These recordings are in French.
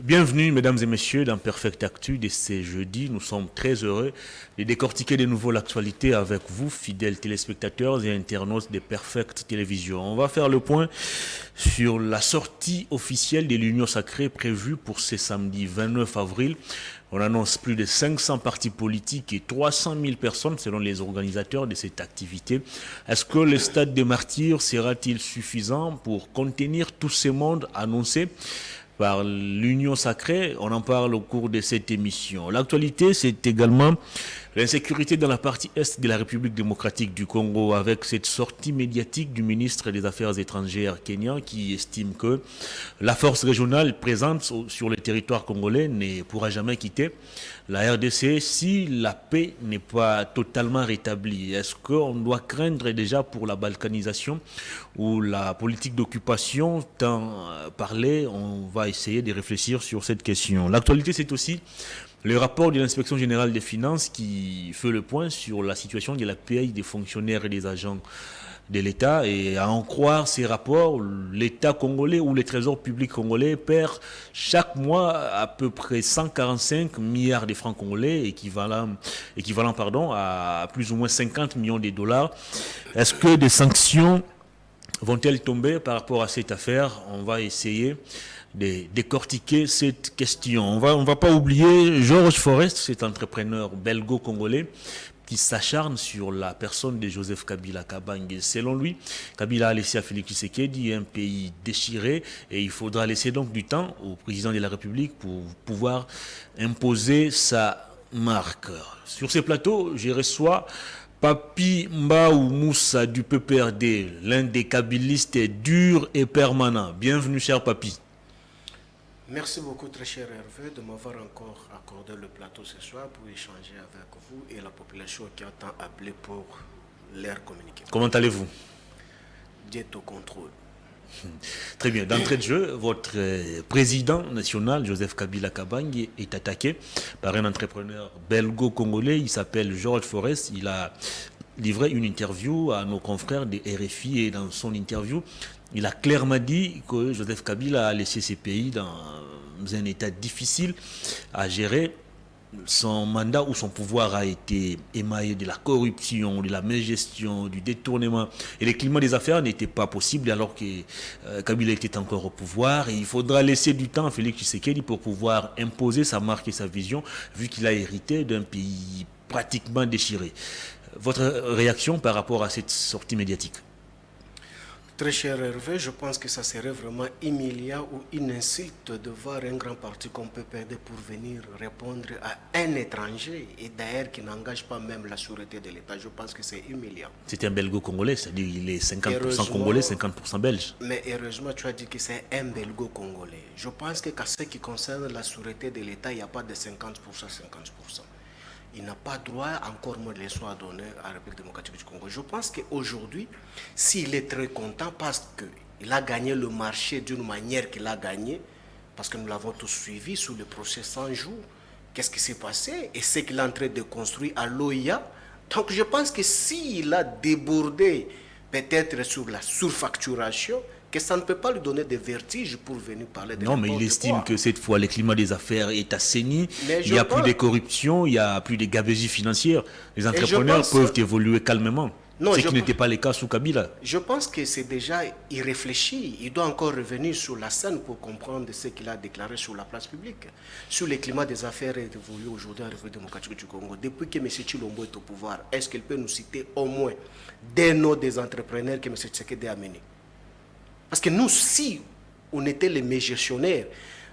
Bienvenue, mesdames et messieurs, dans Perfect Actu de ce jeudi. Nous sommes très heureux de décortiquer de nouveau l'actualité avec vous, fidèles téléspectateurs et internautes de Perfect Télévision. On va faire le point sur la sortie officielle de l'Union Sacrée prévue pour ce samedi 29 avril. On annonce plus de 500 partis politiques et 300 000 personnes selon les organisateurs de cette activité. Est-ce que le stade des martyrs sera-t-il suffisant pour contenir tous ces mondes annoncés par l'Union Sacrée? On en parle au cours de cette émission. L'actualité, c'est également l'insécurité dans la partie est de la République démocratique du Congo, avec cette sortie médiatique du ministre des Affaires étrangères kenyan qui estime que la force régionale présente sur le territoire congolais ne pourra jamais quitter la RDC si la paix n'est pas totalement rétablie. Est-ce qu'on doit craindre déjà pour la balkanisation ou la politique d'occupation tant parler? On va essayer de réfléchir sur cette question. L'actualité, c'est aussi le rapport de l'inspection générale des finances qui fait le point sur la situation de la paye des fonctionnaires et des agents de l'État. Et à en croire ces rapports, l'État congolais ou le trésor public congolais perd chaque mois à peu près 145 milliards de francs congolais, équivalent à plus ou moins 50 millions de dollars. Est-ce que des sanctions vont-elles tomber par rapport à cette affaire? On va essayer de décortiquer cette question. On va pas oublier Georges Forest, cet entrepreneur belgo-congolais qui s'acharne sur la personne de Joseph Kabila Kabange. Selon lui, Kabila a laissé à Félix Tshisekedi un pays déchiré et il faudra laisser donc du temps au président de la République pour pouvoir imposer sa marque. Sur ces plateaux, je reçois Papi Mbaou Moussa du PPRD, l'un des kabilistes durs et permanents. Bienvenue, cher Papi. Merci beaucoup, très cher Hervé, de m'avoir encore accordé le plateau ce soir pour échanger avec vous et la population qui a tant appelé pour l'air communiqué. Comment allez-vous? Dieu au contrôle. Très bien. D'entrée de jeu, votre président national, Joseph Kabila Kabange, est attaqué par un entrepreneur belgo-congolais. Il s'appelle Georges Forest. Il a livré une interview à nos confrères de RFI et dans son interview, il a clairement dit que Joseph Kabila a laissé ces pays dans un état difficile à gérer. Son mandat ou son pouvoir a été émaillé de la corruption, de la mégestion, du détournement. Et le climat des affaires n'était pas possible alors que Kabila était encore au pouvoir. Et il faudra laisser du temps à Félix Tshisekedi pour pouvoir imposer sa marque et sa vision, vu qu'il a hérité d'un pays pratiquement déchiré. Votre réaction par rapport à cette sortie médiatique? Très cher Hervé, je pense que ça serait vraiment humiliant ou une insulte de voir un grand parti qu'on peut perdre pour venir répondre à un étranger et d'ailleurs qui n'engage pas même la sûreté de l'État. Je pense que c'est humiliant. C'est un belgo-congolais, c'est-à-dire il est 50% congolais, 50% belge. Mais heureusement, tu as dit que c'est un belgo-congolais. Je pense que qu'à ce qui concerne la sûreté de l'État, il n'y a pas de 50%, 50%. Il n'a pas droit, encore moins de les soins donnés à la République démocratique du Congo. Je pense qu'aujourd'hui, s'il est très content parce qu'il a gagné le marché d'une manière qu'il a gagné, parce que nous l'avons tous suivi sous le procès 100 jours, qu'est-ce qui s'est passé et ce qu'il est en train de construire à l'OIA. Donc je pense que s'il a débordé peut-être sur la surfacturation, que ça ne peut pas lui donner des vertiges pour venir parler de non, mais il estime que cette fois, le climat des affaires est assaini. Il n'y a plus de corruption, il n'y a plus de gabegie financière. Les entrepreneurs peuvent évoluer calmement. Ce qui n'était pas le cas sous Kabila. Je pense que c'est déjà irréfléchi. Il doit encore revenir sur la scène pour comprendre ce qu'il a déclaré sur la place publique. Sur le climat des affaires évolué aujourd'hui en République démocratique du Congo. Depuis que M. Chilombo est au pouvoir, est-ce qu'il peut nous citer au moins des noms des entrepreneurs que M. Tshisekedi a menés? Parce que nous, si on était les gestionnaires,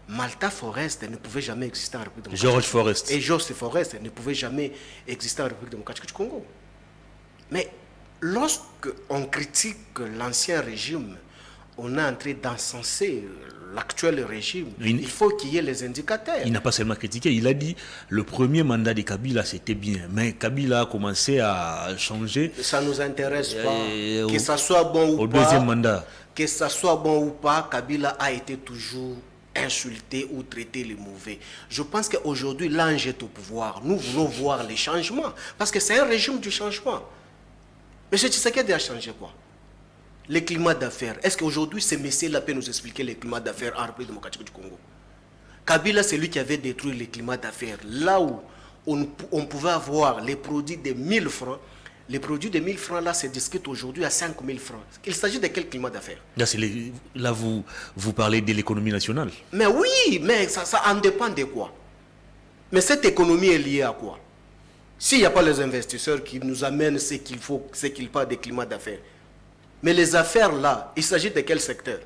Malta Forest ne pouvait jamais exister en République démocratique. Georges Forest. Et Georges Forest ne pouvait jamais exister en République démocratique du Congo. Mais lorsqu'on critique l'ancien régime, on est en train d'encenser l'actuel régime. Il faut qu'il y ait les indicateurs. Il n'a pas seulement critiqué, il a dit le premier mandat de Kabila c'était bien, mais Kabila a commencé à changer. Ça ne nous intéresse pas. Que ça soit bon ou pas. Au deuxième mandat. Que ça soit bon ou pas, Kabila a été toujours insulté ou traité les mauvais. Je pense qu'aujourd'hui, l'ange est au pouvoir. Nous voulons voir les changements. Parce que c'est un régime du changement. Mais M. Tshisekedi a changé quoi? Le climat d'affaires. Est-ce qu'aujourd'hui, ces messieurs-là peuvent nous expliquer le climat d'affaires en République démocratique du Congo? Kabila, c'est lui qui avait détruit le climat d'affaires. Là où on pouvait avoir les produits de 1000 francs, les produits de 1000 francs, là, se discutent aujourd'hui à 5000 francs. Il s'agit de quel climat d'affaires? Là, vous parlez de l'économie nationale. Mais oui, mais ça en dépend de quoi? Mais cette économie est liée à quoi? S'il n'y a pas les investisseurs qui nous amènent ce qu'il faut, ce qu'il parle des climats d'affaires. Mais les affaires, là, il s'agit de quel secteur?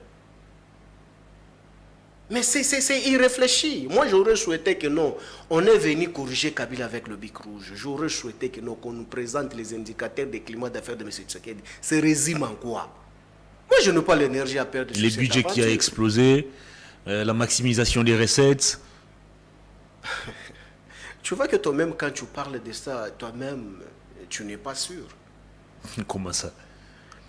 Mais c'est irréfléchi. Moi, j'aurais souhaité que non, on est venu corriger Kabila avec le bic rouge. J'aurais souhaité que non, qu'on nous présente les indicateurs des climats d'affaires de M. Tshisekedi. C'est résume en quoi? Moi, je n'ai pas l'énergie à perdre. Les budgets qui a explosé, la maximisation des recettes. Tu vois que toi-même, quand tu parles de ça, toi-même, tu n'es pas sûr. Comment ça?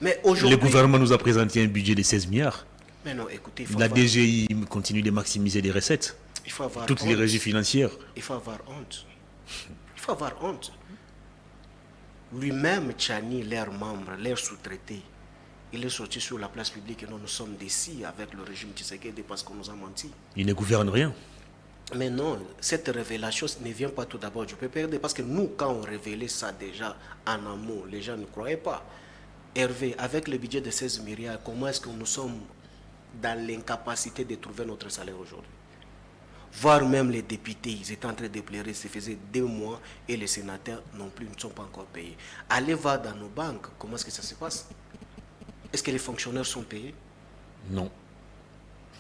Mais aujourd'hui... Le gouvernement nous a présenté un budget de 16 milliards. Mais non, écoutez, la DGI continue de maximiser les recettes. Il faut avoir toutes honte. Les régies financières. Il faut avoir honte. Il faut avoir honte. Lui-même, Tchani, leurs membres, leurs sous-traités, il est sorti sur la place publique et nous sommes décis avec le régime Tshisekedi parce qu'on nous a menti. Il ne gouverne rien. Mais non, cette révélation ne vient pas tout d'abord du PPRD parce que nous, quand on révélait ça déjà en amont, les gens ne croyaient pas. Hervé, avec le budget de 16 milliards, comment est-ce que nous sommes dans l'incapacité de trouver notre salaire aujourd'hui? Voire même les députés, ils étaient en train de pleurer, ça faisait 2 mois et les sénateurs non plus ne sont pas encore payés. Allez voir dans nos banques, comment est-ce que ça se passe? Est-ce que les fonctionnaires sont payés? Non.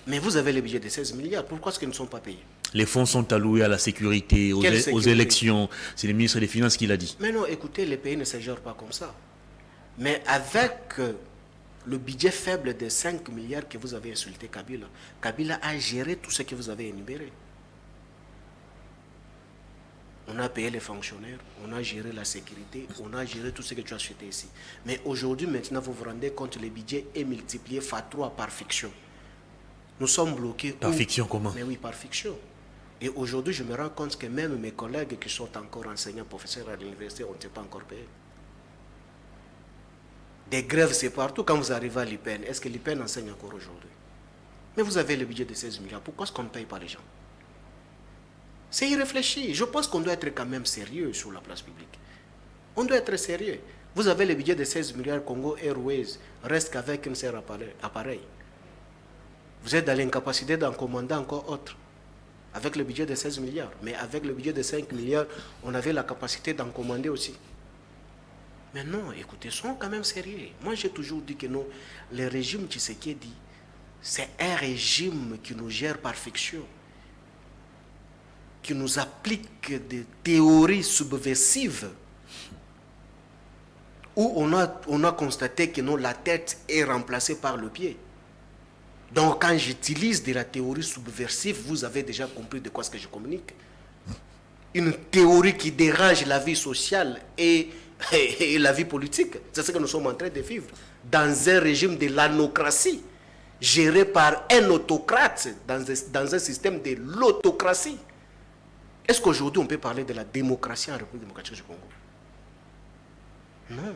Mais vous avez le budget de 16 milliards, pourquoi est-ce qu'ils ne sont pas payés? Les fonds sont alloués à la sécurité, aux élections. C'est le ministre des Finances qui l'a dit. Mais non, écoutez, les pays ne se gèrent pas comme ça. Mais avec le budget faible de 5 milliards que vous avez insulté Kabila, Kabila a géré tout ce que vous avez énuméré. On a payé les fonctionnaires, on a géré la sécurité, on a géré tout ce que tu as cité ici. Mais aujourd'hui, maintenant, vous vous rendez compte, le budget est multiplié par 3 par fiction. Nous sommes bloqués. Par fiction, comment? Mais oui, par fiction. Et aujourd'hui, je me rends compte que même mes collègues qui sont encore enseignants, professeurs à l'université, on ne s'est pas encore payé. Des grèves, c'est partout. Quand vous arrivez à l'IPN, est-ce que l'IPN enseigne encore aujourd'hui? Mais vous avez le budget de 16 milliards. Pourquoi est-ce qu'on ne paye pas les gens? C'est irréfléchi. Je pense qu'on doit être quand même sérieux sur la place publique. On doit être sérieux. Vous avez le budget de 16 milliards, Congo Airways reste qu'avec un seul appareil. Vous êtes dans l'incapacité d'en commander encore autre. Avec le budget de 16 milliards. Mais avec le budget de 5 milliards, on avait la capacité d'en commander aussi. Mais non, écoutez, soyons quand même sérieux. Moi, j'ai toujours dit que non, le régime Tshisekedi, c'est un régime qui nous gère par fiction, qui nous applique des théories subversives, où on a constaté que non, la tête est remplacée par le pied. Donc, quand j'utilise de la théorie subversive, vous avez déjà compris de quoi ce que je communique. Une théorie qui dérange la vie sociale et la vie politique. C'est ce que nous sommes en train de vivre. Dans un régime de l'anocratie, géré par un autocrate, dans un système de l'autocratie. Est-ce qu'aujourd'hui on peut parler de la démocratie en République démocratique du Congo? Non.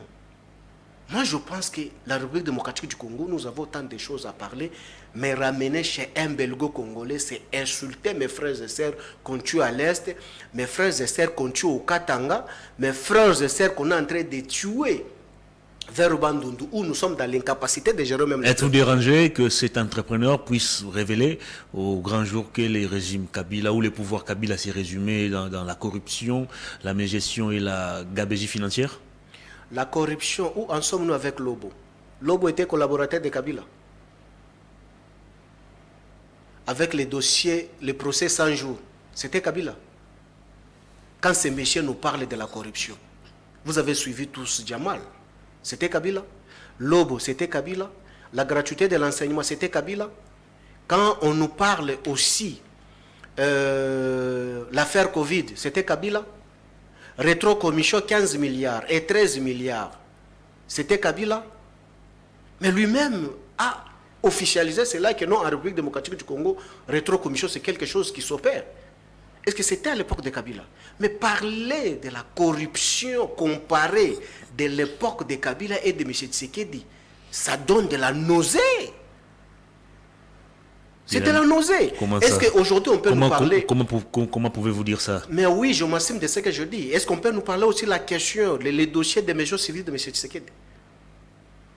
Moi, je pense que la République démocratique du Congo, nous avons tant de choses à parler, mais ramener chez un belgo-congolais, c'est insulter mes frères et sœurs qu'on tue à l'Est, mes frères et sœurs qu'on tue au Katanga, mes frères et sœurs qu'on est en train de tuer vers Bandundu, où nous sommes dans l'incapacité de gérer même... Êtes-vous dérangé que cet entrepreneur puisse révéler au grand jour que les régimes Kabila ou les pouvoirs Kabila s'est résumé dans la corruption, la mégestion et la gabegie financière? La corruption, où en sommes-nous avec Lobo? Lobo était collaborateur de Kabila. Avec les dossiers, les procès 100 jours, c'était Kabila. Quand ces messieurs nous parlent de la corruption, vous avez suivi tous Djamal, c'était Kabila. Lobo, c'était Kabila. La gratuité de l'enseignement, c'était Kabila. Quand on nous parle aussi l'affaire Covid, c'était Kabila. Rétro-commission 15 milliards et 13 milliards, c'était Kabila. Mais lui-même a officialisé cela que non, en République démocratique du Congo, rétro-commission c'est quelque chose qui s'opère. Est-ce que c'était à l'époque de Kabila? Mais parler de la corruption comparée de l'époque de Kabila et de M. Tshisekedi, ça donne de la nausée. C'est de la nausée. Est-ce qu'aujourd'hui on peut nous parler... Comment pouvez-vous dire ça? Mais oui, je m'assume de ce que je dis. Est-ce qu'on peut nous parler aussi de la question, les dossiers des mesures civiles de M. Tshisekedi?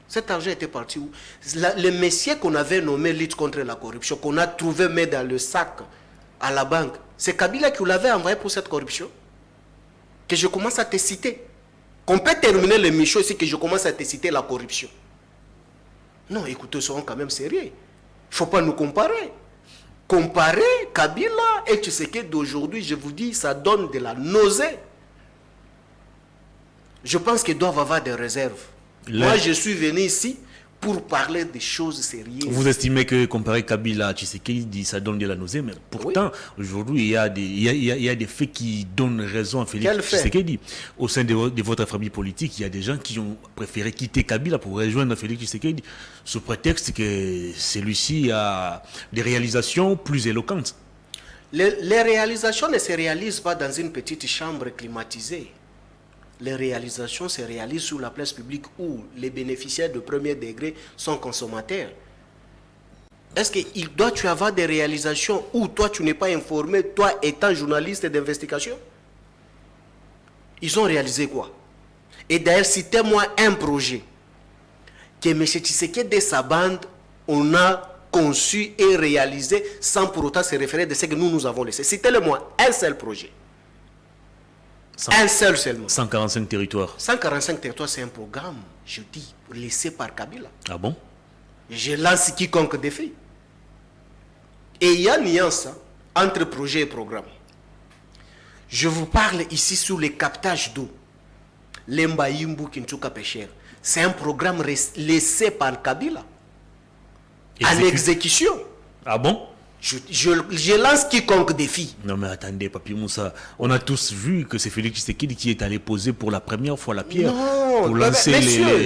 Cet argent était parti où? Le messier qu'on avait nommé lutte contre la corruption, qu'on a trouvé mis dans le sac à la banque, c'est Kabila qui vous l'avait envoyé pour cette corruption? Que je commence à te citer. Qu'on peut terminer le Michaud ici, que je commence à te citer la corruption. Non, écoutez, soyons quand même sérieux. Il ne faut pas nous comparer. Comparer Kabila et Tshisekedi d'aujourd'hui, je vous dis, ça donne de la nausée. Je pense qu'ils doivent avoir des réserves. Moi, je suis venu ici pour parler des choses sérieuses. Vous estimez que comparer Kabila à Tshisekedi, ça donne de la nausée, mais pourtant, aujourd'hui, il y a des faits qui donnent raison à Félix Tshisekedi. Au sein de votre famille politique, il y a des gens qui ont préféré quitter Kabila pour rejoindre Félix Tshisekedi, sous prétexte que celui-ci a des réalisations plus éloquentes. Les réalisations ne se réalisent pas dans une petite chambre climatisée. Les réalisations se réalisent sur la place publique où les bénéficiaires de premier degré sont consommateurs. Est-ce qu'il doit-tu avoir des réalisations où toi tu n'es pas informé, toi étant journaliste d'investigation? Ils ont réalisé quoi? Et d'ailleurs, citez-moi un projet que M. Tshisekedi et sa bande, on a conçu et réalisé sans pour autant se référer de ce que nous avons laissé. Citez-le-moi un seul projet. Un seul seulement. 145 territoires. 145 territoires, c'est un programme, je dis, laissé par Kabila. Ah bon? Je lance quiconque défi. Et il y a une nuance entre projet et programme. Je vous parle ici sur les captages d'eau. L'Embaïmbu Kintuka Pécher. C'est un programme laissé par Kabila. En exécution. Ah bon? Je lance quiconque défi. Non mais attendez, Papi Moussa, on a tous vu que c'est Félix Tshisekedi qui est allé poser pour la première fois la pierre pour lancer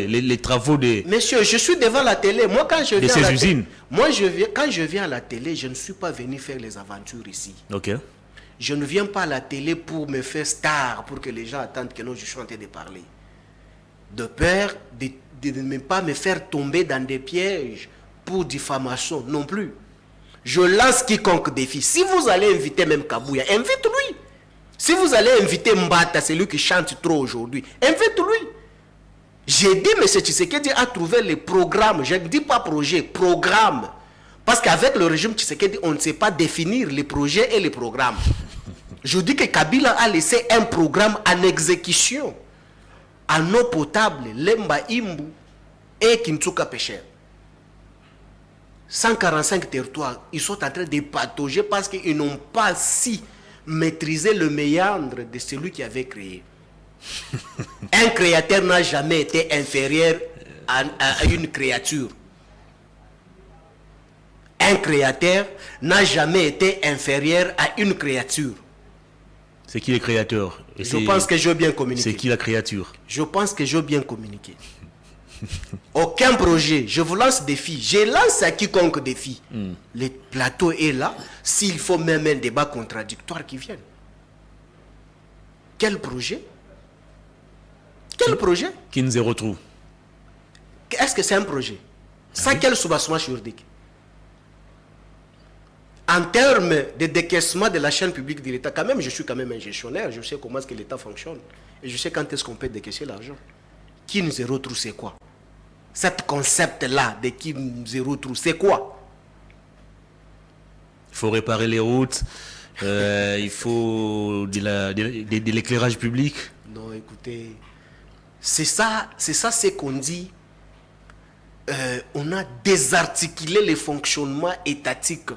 les travaux des... Monsieur, je suis devant la télé. Moi, quand je viens à la usines. Quand je viens à la télé, je ne suis pas venu faire les aventures ici. Ok. Je ne viens pas à la télé pour me faire star, pour que les gens attendent que non, je suis en train de parler. De peur de ne pas me faire tomber dans des pièges pour diffamation, non plus. Je lance quiconque défi. Si vous allez inviter même Kabouya, invite-lui. Si vous allez inviter Mbata, c'est lui qui chante trop aujourd'hui, invite-lui. J'ai dit, M. Tshisekedi a trouvé les programmes. Je ne dis pas projet, programme. Parce qu'avec le régime Tshisekedi, on ne sait pas définir les projets et les programmes. Je dis que Kabila a laissé un programme en exécution. En eau potable, Lemba Imbu et Kintuka Pécher. 145 territoires, ils sont en train de patauger parce qu'ils n'ont pas si maîtrisé le méandre de celui qui avait créé. Un créateur n'a jamais été inférieur à une créature. Un créateur n'a jamais été inférieur à une créature. C'est qui le créateur? Je pense que je veux bien communiquer. C'est qui la créature? Je pense que je veux bien communiquer. Aucun projet, je vous lance défi, je lance à quiconque défi. Le plateau est là, s'il faut même un débat contradictoire qui vienne. Quel projet? Quel projet? Kin Zero Trou. Est-ce que c'est un projet? Sans quel soubassement juridique? En termes de décaissement de la chaîne publique de l'État, quand même, je suis quand même un gestionnaire, je sais comment est-ce que l'État fonctionne. Et je sais quand est-ce qu'on peut décaisser l'argent. Kin Zero Trou, c'est quoi? Cet concept-là de Kin Zero Trou, c'est quoi? Il faut réparer les routes, il faut de l'éclairage public. Non, écoutez, c'est ça ce qu'on dit. On a désarticulé les fonctionnements étatiques.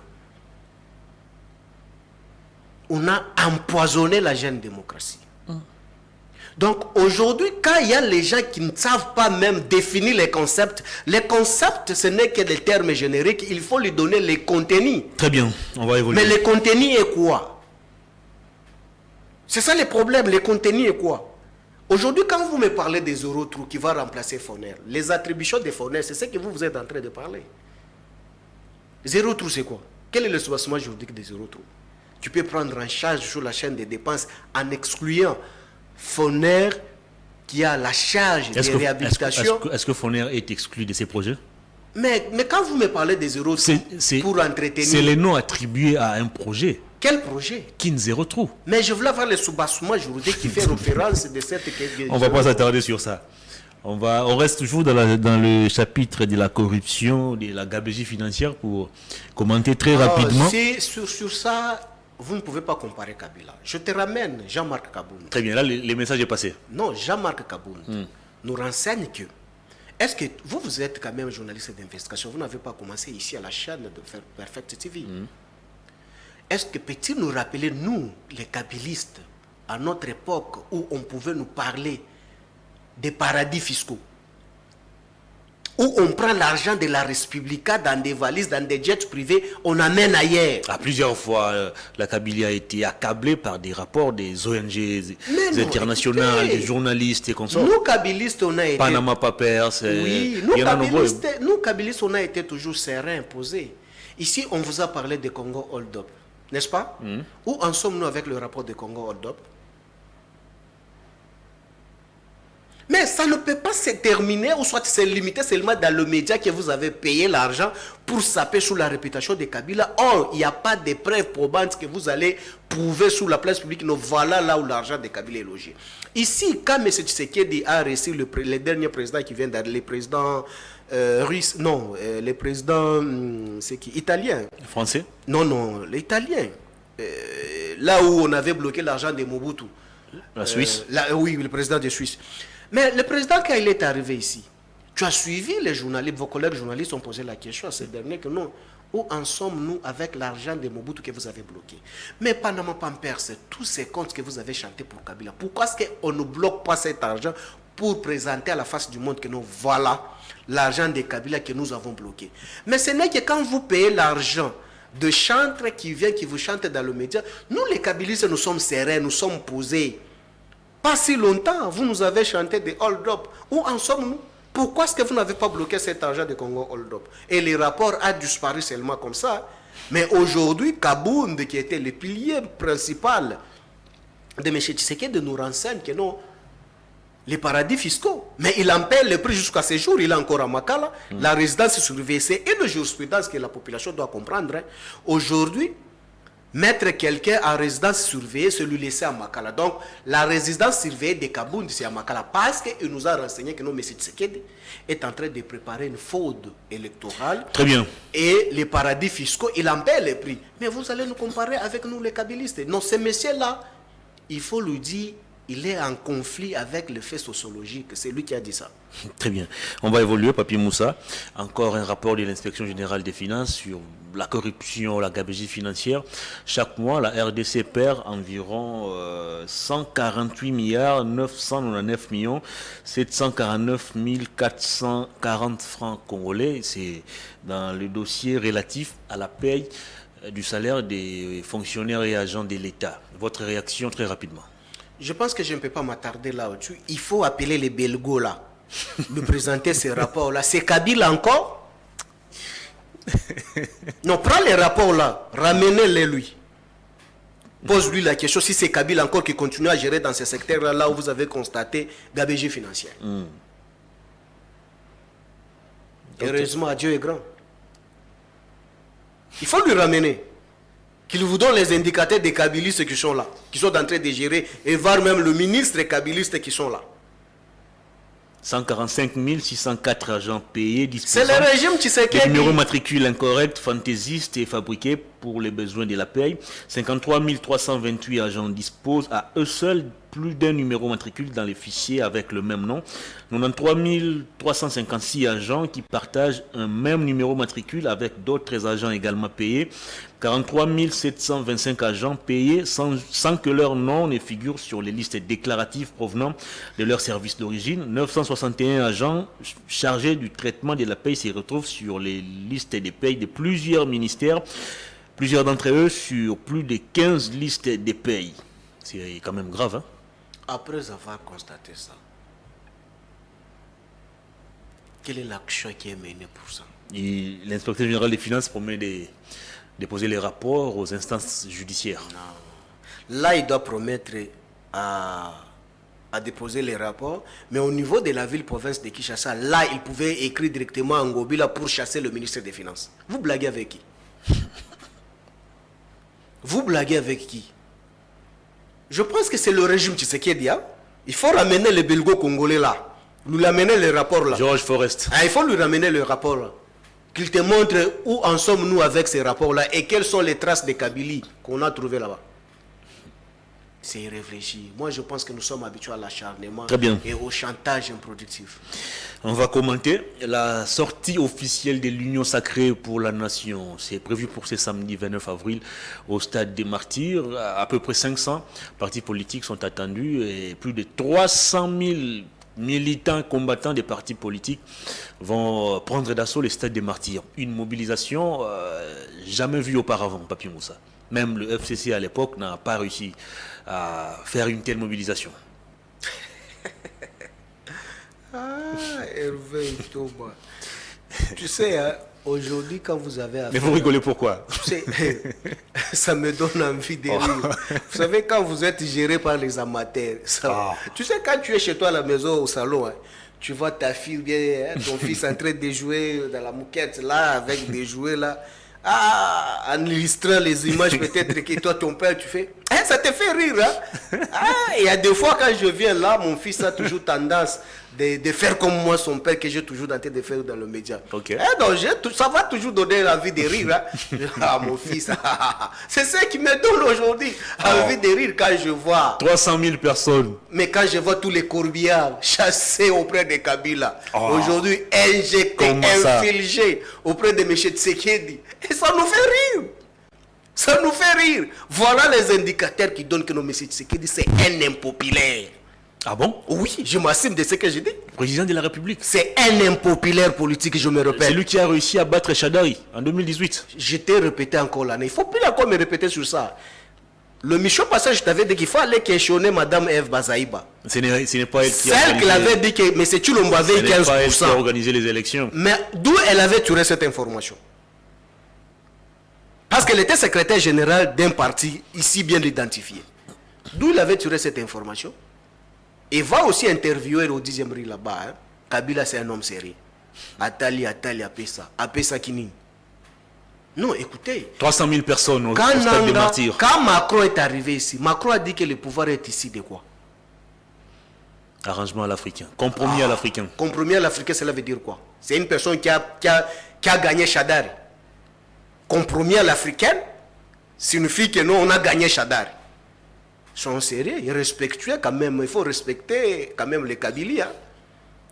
On a empoisonné la jeune démocratie. Donc aujourd'hui, quand il y a les gens qui ne savent pas même définir les concepts, ce n'est que des termes génériques, il faut lui donner les contenus. Très bien, on va évoluer. Mais les contenus est quoi? C'est ça le problème, les contenus est quoi? Aujourd'hui, quand vous me parlez des Eurotrous qui va remplacer Foner, les attributions des Foner, c'est ce que vous êtes en train de parler. Zéro trou, c'est quoi? Quel est le soubassement juridique des Eurotrous? Tu peux prendre en charge sur la chaîne des dépenses en excluant Foner qui a la charge de réhabilitation. Est-ce que Foner est exclu de ces projets? Mais quand vous me parlez des euros pour entretenir... C'est les noms attribués à un projet. Quel projet? Qui ne zéro trop. Mais je voulais avoir le soubassement juridique qui fait référence de cette... On ne va pas s'attarder sur ça. On reste toujours dans le chapitre de la corruption, de la gabegie financière pour commenter très rapidement. Sur ça, vous ne pouvez pas comparer Kabila. Je te ramène Jean-Marc Kaboun. Très bien, là, le message est passé. Non, Jean-Marc Kaboun nous renseigne que... Est-ce que vous êtes quand même journaliste d'investigation? Vous n'avez pas commencé ici à la chaîne de faire Perfect TV. Est-ce que peut-il nous rappeler, nous, les kabylistes, à notre époque où on pouvait nous parler des paradis fiscaux, où on prend l'argent de la Respublica dans des valises, dans des jets privés, on amène ailleurs. À plusieurs fois, la Kabylie a été accablée par des rapports des ONG internationales, des journalistes et consorts. Nous, kabylistes, on a été... Panama Papers, oui, nous, kabylistes, on a été toujours sereins, posés. Ici, on vous a parlé de Congo Hold Up, n'est-ce pas? Où en sommes-nous avec le rapport de Congo Hold Up? Mais ça ne peut pas se terminer ou soit se limiter seulement dans le média que vous avez payé l'argent pour saper sur la réputation de Kabila. Or, il n'y a pas de preuves probantes que vous allez prouver sur la place publique. Non, voilà là où l'argent de Kabila est logé. Ici, quand M. Tshisekedi a reçu le dernier président qui vient d'arriver, le président russe, non, le président c'est qui, italien. Français? Non, l'italien. Là où on avait bloqué l'argent de Mobutu. La Suisse? Oui, le président de Suisse. Mais le président, quand il est arrivé ici, tu as suivi les journalistes, vos collègues journalistes ont posé la question à ces derniers que non, où en sommes-nous avec l'argent de Mobutu que vous avez bloqué? Mais Panama Papers, tous ces comptes que vous avez chantés pour Kabila, pourquoi est-ce qu'on ne bloque pas cet argent pour présenter à la face du monde que non, voilà l'argent de Kabila que nous avons bloqué? Mais ce n'est que quand vous payez l'argent de chantres qui vient, qui vous chante dans le média, nous les Kabylistes, nous sommes sereins, nous sommes posés. Pas si longtemps, vous nous avez chanté des hold-up. Où en sommes-nous? Pourquoi est-ce que vous n'avez pas bloqué cet argent de Congo hold-up? Et les rapports ont disparu seulement comme ça. Mais aujourd'hui, Kabound, qui était le pilier principal de M. Tshisekedi, nous renseigne que non, les paradis fiscaux. Mais il en paie le prix jusqu'à ce jour. Il est encore à Makala. La résidence surveillée, c'est une jurisprudence que la population doit comprendre. Aujourd'hui, mettre quelqu'un en résidence surveillée, c'est lui laisser à Makala. Donc, la résidence surveillée de Kabound, c'est à Makala. Parce qu'il nous a renseigné que non, M. Tshisekedi est en train de préparer une fraude électorale. Très bien. Et les paradis fiscaux, il en paie les prix. Mais vous allez nous comparer avec nous, les kabylistes. Non, ce monsieur-là, il faut lui dire, il est en conflit avec le fait sociologique. C'est lui qui a dit ça. Très bien. On va évoluer, Papier Moussa. Encore un rapport de l'inspection générale des finances sur la corruption, la gabegie financière. Chaque mois, la RDC perd environ 148 milliards 999 millions 749 440 francs congolais. C'est dans le dossier relatif à la paye du salaire des fonctionnaires et agents de l'État. Votre réaction très rapidement. Je pense que je ne peux pas m'attarder là-dessus. Il faut appeler les Belgos là, de présenter ces rapports-là. C'est Kabila encore? Non, prends les rapports là, ramenez-les lui. Pose-lui la question si c'est Kabila encore qui continue à gérer dans ces secteurs-là, là où vous avez constaté gabegie financière. Heureusement, Dieu est grand. Il faut lui ramener. Qu'il vous donne les indicateurs des kabylistes qui sont là, qui sont en train de gérer, et voir même le ministre kabylistes qui sont là. 145 604 agents payés disposant c'est le régime qui s'est des numéros matricules incorrects, fantaisistes et fabriqués pour les besoins de la paye. 53 328 agents disposent à eux seuls plus d'un numéro matricule dans les fichiers avec le même nom. 93 356 agents qui partagent un même numéro matricule avec d'autres agents également payés. 43 725 agents payés sans que leur nom ne figure sur les listes déclaratives provenant de leur service d'origine. 961 agents chargés du traitement de la paye se retrouvent sur les listes des payes de plusieurs ministères, plusieurs d'entre eux sur plus de 15 listes de payes. C'est quand même grave, hein? Après avoir constaté ça, quelle est l'action qui est menée pour ça? L'inspecteur général des finances promet de déposer les rapports aux instances judiciaires. Non. Là, il doit promettre à à déposer les rapports, mais au niveau de la ville-province de Kinshasa, là, il pouvait écrire directement à Ngobila pour chasser le ministre des Finances. Vous blaguez avec qui? Vous blaguez avec qui? Je pense que c'est le régime Tshisekedi. Hein? Il faut ramener les Belgo-Congolais là. Lui ramener les rapports là. Georges Forest. Ah, il faut lui ramener le rapport là. Qu'il te montre où en sommes-nous avec ces rapports là et quelles sont les traces de Kabylie qu'on a trouvées là-bas. C'est irréfléchi. Moi, je pense que nous sommes habitués à l'acharnement et au chantage improductif. On va commenter la sortie officielle de l'Union sacrée pour la nation. C'est prévu pour ce samedi 29 avril au stade des Martyrs. À peu près 500 partis politiques sont attendus et plus de 300 000 militants combattants des partis politiques vont prendre d'assaut les stades des Martyrs. Une mobilisation jamais vue auparavant, Papi Moussa. Même le FCC à l'époque n'a pas réussi à faire une telle mobilisation. Hervé Thomas. Tu sais, hein, aujourd'hui, quand vous avez affaire... Mais vous rigolez pourquoi? Tu sais, ça me donne envie de rire. Vous savez, quand vous êtes géré par les amateurs, tu sais, quand tu es chez toi à la maison, au salon, hein, tu vois ta fille bien, hein, ton fils en train de jouer dans la moquette, là, avec des jouets, là. Ah, en illustrant les images, peut-être que toi, ton père, tu fais... Hein, ça te fait rire, hein? Ah, il y a des fois, quand je viens là, mon fils a toujours tendance de faire comme moi, son père, que j'ai toujours tenté de faire dans le média. Okay. Donc, ça va toujours donner envie de rire. Hein? Ah, mon fils, c'est ça qui me donne aujourd'hui envie de rire quand je vois... 300 000 personnes. Mais quand je vois tous les corbillards chassés auprès de Kabila, aujourd'hui injectés, infligés auprès de M. Tshisekedi, et ça nous fait rire. Ça nous fait rire. Voilà les indicateurs qui donnent que M. Tshisekedi, c'est un impopulaire. Ah bon? Oui, je m'assume de ce que je dis. Président de la République. C'est un impopulaire politique, je me répète. C'est lui qui a réussi à battre Chadari en 2018. Je t'ai répété encore l'année. Il ne faut plus encore me répéter sur ça. Le Michel Passage, je t'avais dit qu'il fallait questionner Mme Eve Bazaïba. Ce n'est pas elle qui a Celle qui avait dit que M. Tshilombo avait 15%. Ce n'est pas elle qui a organisé les élections. Mais d'où elle avait tiré cette information? Parce qu'elle était secrétaire générale d'un parti ici bien identifié. D'où il avait tiré cette information? Et va aussi interviewer au 10e rue là-bas. Hein. Kabila, c'est un homme sérieux. Atali, Apessa Kini. Non, écoutez. 300 000 personnes au stade des Martyrs. Quand Macron est arrivé ici, Macron a dit que le pouvoir est ici de quoi? Arrangement à l'africain. Compromis à l'africain. Compromis à l'africain, cela veut dire quoi? C'est une personne qui a gagné Chadari. Compromis à l'africaine signifie que non, on a gagné Chadari. Ils sont sérieux, ils respectueux quand même. Il faut respecter quand même les Kabylies. Hein.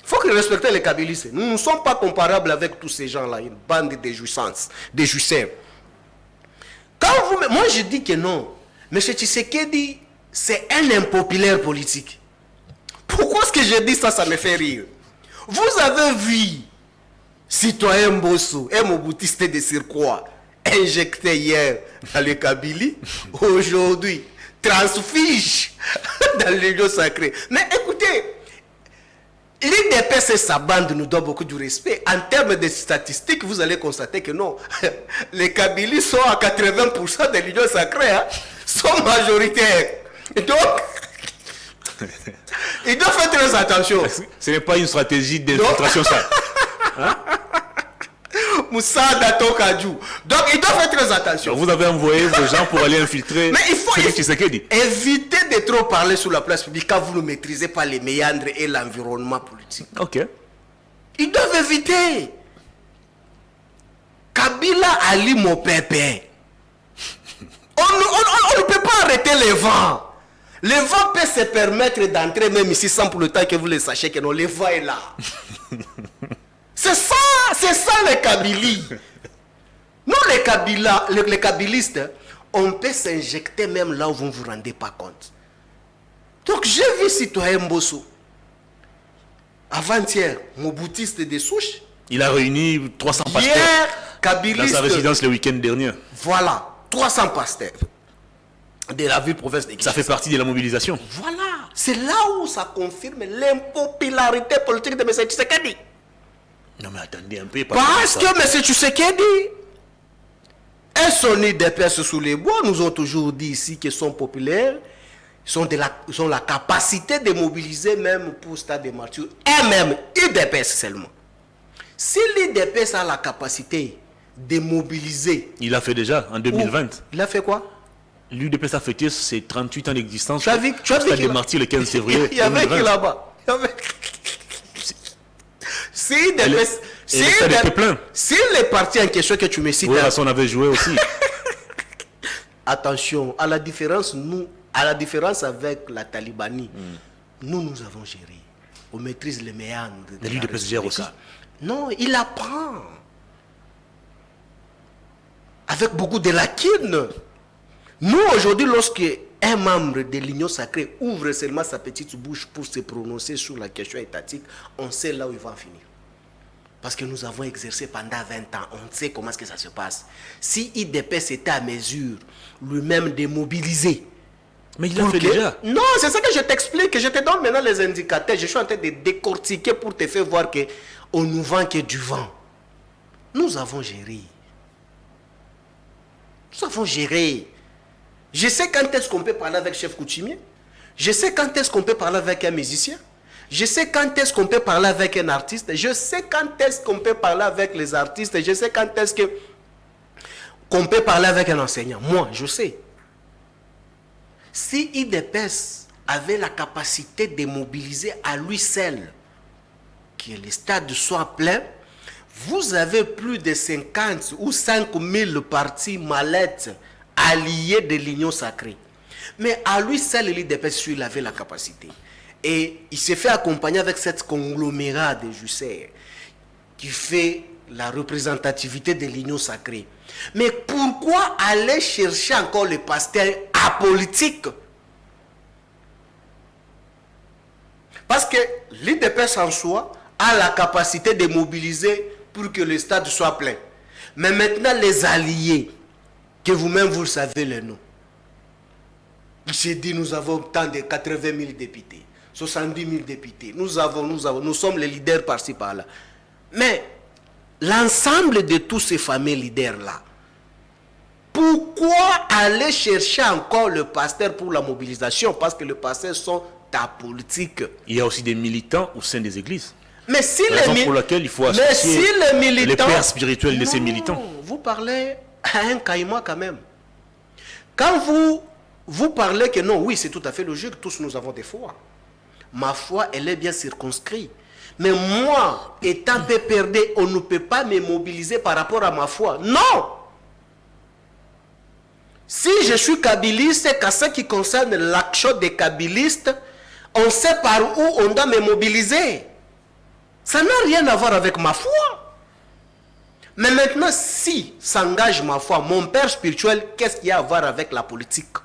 Il faut respecter les Kabylistes. Nous ne sommes pas comparables avec tous ces gens-là. Une bande de jouissances, de jouisseurs. Moi, je dis que non. M. Tshisekedi, c'est un impopulaire politique. Pourquoi est-ce que je dis ça? Ça me fait rire. Vous avez vu citoyen Mbosso, un moboutiste de Sirkwa, injecté hier dans le Kabylie, aujourd'hui transfige dans l'union sacrée. Mais écoutez, l'IDPS et sa bande nous doit beaucoup de respect. En termes de statistiques, vous allez constater que non. Les Kabylies sont à 80% de l'union sacrée, hein, sont majoritaires. Donc, ils doivent faire très attention. Ce n'est pas une stratégie d'infiltration, ça. Hein? Moussa Dato Kadjou. Donc, ils doivent faire très attention. Donc, vous avez envoyé vos gens pour aller infiltrer. Mais il faut éviter de trop parler sur la place publique quand vous ne maîtrisez pas les méandres et l'environnement politique. Ok. Ils doivent éviter. Kabila Ali Mopepe. On ne peut pas arrêter les vents. Le vent peut se permettre d'entrer même ici sans pour le temps que vous le sachiez que non, le vent est là. C'est ça les Kabylies. Nous les Kabylistes, on peut s'injecter même là où vous ne vous rendez pas compte. Donc j'ai vu citoyen Mbosso, avant-hier, mon boutiste de souche. Il a réuni 300 pasteurs hier, Kabylistes, dans sa résidence le week-end dernier. Voilà, 300 pasteurs de la ville-province de Kinshasa. Ça fait partie de la mobilisation. Voilà, c'est là où ça confirme l'impopularité politique de M. Tshisekedi. Non mais attendez un peu. Parce que M. Tshisekedi et son IDPS sous les bois nous ont toujours dit ici qu'ils sont populaires, Ils ont la capacité de mobiliser même pour Stade des Martyrs, et même l'IDPS seulement. Si l'IDPS a la capacité de mobiliser... Il l'a fait déjà en 2020. Il a fait quoi? L'UDPS a fêté ses 38 ans d'existence. Tu as vu Stade des Martyrs le 15 février. Il y avait qui là-bas? Si les partis en question que tu me cites... Oui, on avait joué aussi. Attention, à la différence avec la Talibanie, nous avons géré. On maîtrise les méandres. Mais l'UDPS gère aussi. Non, il apprend. Avec beaucoup de lacunes. Nous, aujourd'hui, lorsque un membre de l'Union sacrée ouvre seulement sa petite bouche pour se prononcer sur la question étatique, on sait là où il va en finir. Parce que nous avons exercé pendant 20 ans, on sait comment est-ce que ça se passe. Si IDPS était à mesure lui-même de mobiliser... Mais il l'a fait déjà. Non, c'est ça que je t'explique, je te donne maintenant les indicateurs. Je suis en train de décortiquer pour te faire voir qu'on nous vend que du vent. Nous avons géré. Nous avons géré. Je sais quand est-ce qu'on peut parler avec chef coutumier. Je sais quand est-ce qu'on peut parler avec un musicien. Je sais quand est-ce qu'on peut parler avec un artiste. Je sais quand est-ce qu'on peut parler avec les artistes. Je sais quand est-ce qu'on peut parler avec un enseignant. Moi, je sais. Si IDPS avait la capacité de mobiliser à lui seul, que les stades soient pleins, vous avez plus de 50 ou 5000 partis mallettes alliés de l'Union sacrée. Mais à lui seul, l'IDPS, il avait la capacité. Et il s'est fait accompagner avec cette conglomérat de Jusser qui fait la représentativité de l'Union sacrée. Mais pourquoi aller chercher encore les pasteurs apolitiques? Parce que l'IDPS en soi a la capacité de mobiliser pour que le stade soit plein. Mais maintenant, les alliés, que vous-même vous le savez le nom, il s'est dit nous avons tant de 80 000 députés, 70 000 députés, nous sommes les leaders par-ci par-là. Mais l'ensemble de tous ces fameux leaders-là, pourquoi aller chercher encore le pasteur pour la mobilisation? Parce que les pasteurs sont apolitiques. Il y a aussi des militants au sein des églises. Mais si raison pour laquelle il faut associer les pères spirituels de ces militants. Vous parlez à un caïman quand même. Quand vous parlez que non, oui, c'est tout à fait logique, tous nous avons des foi. Ma foi, elle est bien circonscrite. Mais moi, étant PPRD, on ne peut pas me mobiliser par rapport à ma foi. Non! Si je suis kabiliste, qu'à ce qui concerne l'action des kabilistes, on sait par où on doit me mobiliser. Ça n'a rien à voir avec ma foi. Mais maintenant, si s'engage ma foi, mon père spirituel, qu'est-ce qu'il y a à voir avec la politique?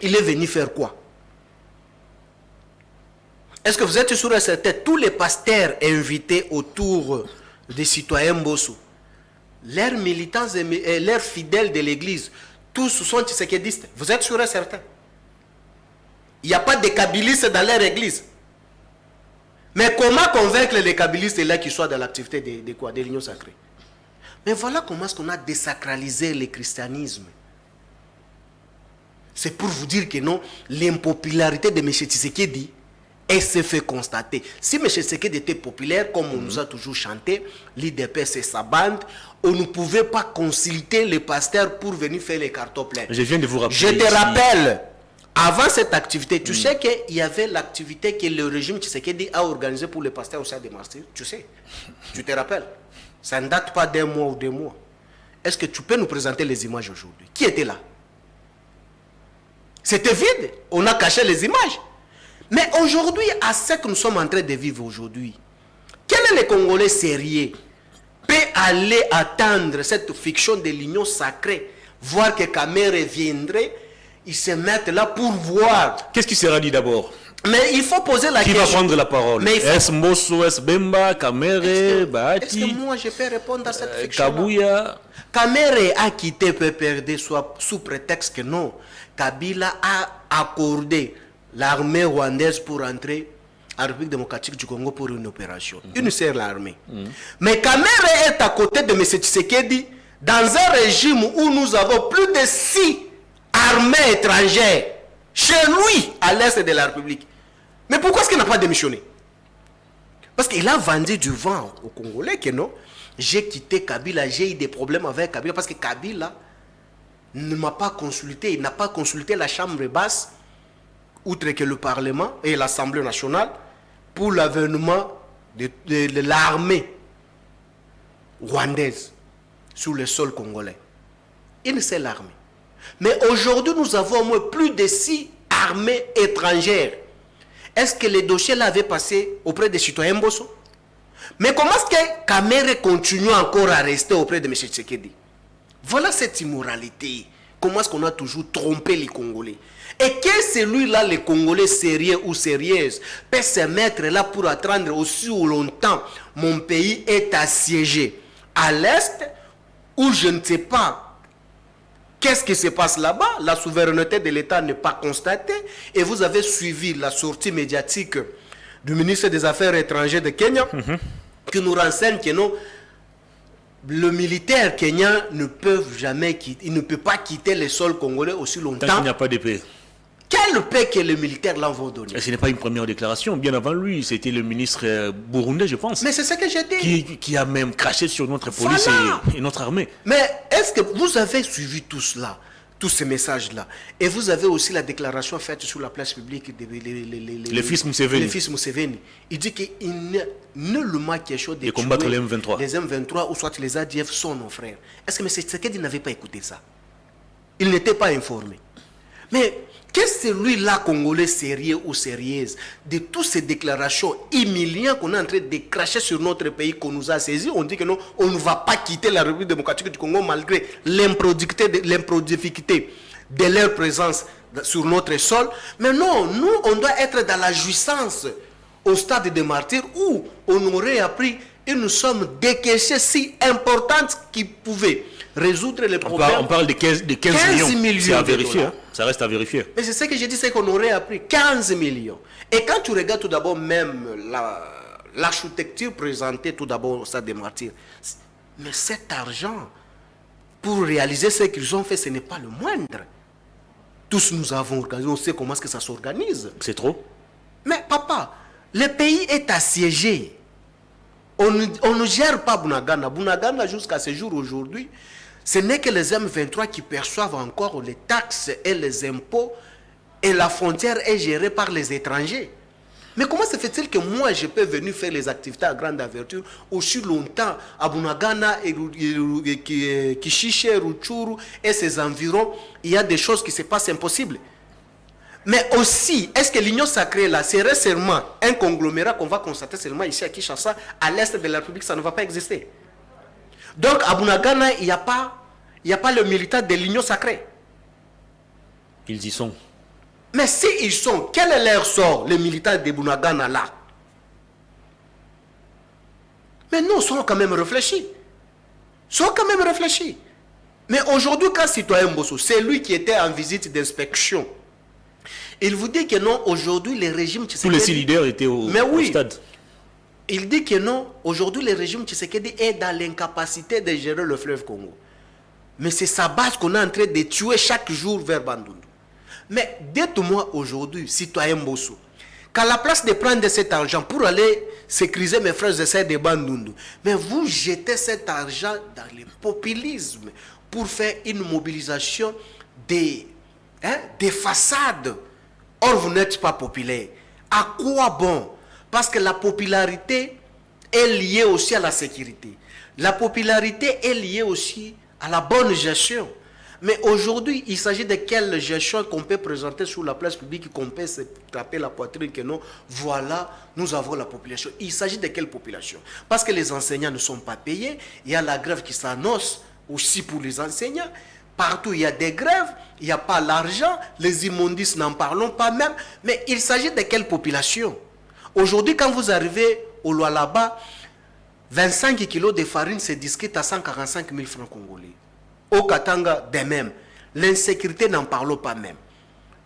Il est venu faire quoi? Est-ce que vous êtes sûr et certain, tous les pasteurs invités autour des citoyens Mbosso, leurs militants et leurs fidèles de l'église, tous sont tshisekidistes? Vous êtes sûr et certain? Il n'y a pas de kabilistes dans leur église. Mais comment convaincre les kabilistes là qui soient dans l'activité de l'Union sacrée? Mais voilà comment est-ce qu'on a désacralisé le christianisme. C'est pour vous dire que non, l'impopularité de M. Tshisekedi, elle s'est fait constater. Si M. Tshisekedi était populaire, comme on nous a toujours chanté, l'IDPS et sa bande, on ne pouvait pas consulter les pasteurs pour venir faire les cartons pleins. Je viens de vous rappeler. Je te rappelle, avant cette activité, tu sais qu'il y avait l'activité que le régime Tshisekedi a organisée pour les pasteurs au sein des martyrs. Tu sais, tu te rappelles. Ça ne date pas d'un mois ou 2 mois. Est-ce que tu peux nous présenter les images aujourd'hui? Qui était là? C'était vide. On a caché les images. Mais aujourd'hui, à ce que nous sommes en train de vivre aujourd'hui, quel est le Congolais sérieux peut aller attendre cette fiction de l'Union sacrée, voir que Kamere viendrait, ils se mettent là pour voir. Qu'est-ce qui sera dit d'abord? Mais il faut poser la question. Qui va prendre la parole? Est-ce Mbosso, est-ce Bemba, Kamere, Bahati? Est-ce que moi je peux répondre à cette fiction? Kabouya. Kamere a quitté PPRD sous prétexte que non, Kabila a accordé l'armée rwandaise pour entrer en République démocratique du Congo pour une opération. Une seule armée. Mais Kamere est à côté de M. Tshisekedi dans un régime où nous avons plus de 6 armées étrangères chez lui, à l'est de la République. Mais pourquoi est-ce qu'il n'a pas démissionné? Parce qu'il a vendu du vent aux Congolais que non, j'ai quitté Kabila, j'ai eu des problèmes avec Kabila, parce que Kabila ne m'a pas consulté, il n'a pas consulté la Chambre basse, outre que le Parlement et l'Assemblée nationale, pour l'avènement de l'armée rwandaise sur le sol congolais. Une seule armée. Mais aujourd'hui, nous avons au moins plus de 6 armées étrangères. Est-ce que les dossiers là avaient passé auprès des citoyens Mbosso? Mais comment est-ce que Kamere continue encore à rester auprès de M. Tshisekedi? Voilà cette immoralité. Comment est-ce qu'on a toujours trompé les Congolais? Et que celui-là, les Congolais sérieux ou sérieuses, peut se mettre là pour attendre aussi longtemps. Mon pays est assiégé à l'est, où je ne sais pas qu'est-ce qui se passe là-bas. La souveraineté de l'État n'est pas constatée. Et vous avez suivi la sortie médiatique du ministre des Affaires étrangères de Kenya, qui nous renseigne que non, le militaire kenyan ne peut jamais quitter, il ne peut pas quitter le sol congolais aussi longtemps. Tant qu'il n'y a pas de paix. Quelle paix que les militaires là vont donner? Et ce n'est pas une première déclaration. Bien avant lui, c'était le ministre burundais, je pense. Mais c'est ce que j'ai dit. Qui a même craché sur notre police et notre armée. Mais est-ce que vous avez suivi tout cela, tous ces messages-là? Et vous avez aussi la déclaration faite sur la place publique de le fils Museveni. Le fils Museveni. Il dit qu'il n'y a nullement quelque chose de combattre les M23. Les M23 ou soit les ADF sont nos frères. Est-ce que M. Tshisekedi n'avait pas écouté ça? Il n'était pas informé. Mais qu'est-ce que celui-là, Congolais sérieux ou sérieuse, de toutes ces déclarations humiliantes qu'on est en train de cracher sur notre pays, qu'on nous a saisi? On dit que non, on ne va pas quitter la République démocratique du Congo malgré l'improductivité de leur présence sur notre sol. Mais non, nous, on doit être dans la jouissance au stade des martyrs où on aurait appris une somme décaissée si importante qui pouvait résoudre les problèmes. On parle de 15 millions. C'est à vérifier. Hein. Ça reste à vérifier. Mais c'est ce que j'ai dit, c'est qu'on aurait appris 15 millions. Et quand tu regardes tout d'abord même l'architecture présentée tout d'abord au stade des martyrs, mais cet argent, pour réaliser ce qu'ils ont fait, ce n'est pas le moindre. Tous nous avons organisé, on sait comment est-ce que ça s'organise. C'est trop. Mais papa, le pays est assiégé. On ne gère pas Bunagana. Bunagana, jusqu'à ce jour aujourd'hui, ce n'est que les M23 qui perçoivent encore les taxes et les impôts, et la frontière est gérée par les étrangers. Mais comment se fait-il que moi, je peux venir faire les activités à grande ouverture aussi longtemps à Bunagana, Kishiche, Rutshuru et ses environs, il y a des choses qui se passent impossibles. Mais aussi, est-ce que l'Union sacrée là serait seulement un conglomérat qu'on va constater seulement ici à Kinshasa, à l'est de la République, ça ne va pas exister? Donc à Bunagana, il n'y a pas le militant de l'Union sacrée. Ils y sont. Mais s'ils sont, quel est leur sort, les militants de Bunagana là? Mais nous, sommes quand même réfléchis. Mais aujourd'hui, quand citoyen Mbosso, c'est lui qui était en visite d'inspection, il vous dit que non, aujourd'hui, les régimes Tshisekedi... Tous les 6 leaders étaient au stade. Il dit que non, aujourd'hui, le régime Tshisekedi est dans l'incapacité de gérer le fleuve Congo. Mais c'est sa base qu'on est en train de tuer chaque jour vers Bandundu. Mais dites-moi aujourd'hui, citoyen Mbosso, qu'à la place de prendre cet argent pour aller sécuriser mes frères et sœurs de Bandundu, mais vous jetez cet argent dans le populisme pour faire une mobilisation des façades. Or, vous n'êtes pas populaire. À quoi bon? Parce que la popularité est liée aussi à la sécurité. La popularité est liée aussi à la bonne gestion. Mais aujourd'hui, il s'agit de quelle gestion qu'on peut présenter sur la place publique, qu'on peut se taper la poitrine, que non, voilà, nous avons la population. Il s'agit de quelle population? Parce que les enseignants ne sont pas payés, il y a la grève qui s'annonce aussi pour les enseignants. Partout, il y a des grèves, il n'y a pas l'argent, les immondices n'en parlons pas même. Mais il s'agit de quelle population? Aujourd'hui, quand vous arrivez au Lualaba, 25 kilos de farine se discute à 145 000 francs congolais. Au Katanga, de même. L'insécurité, n'en parlons pas même.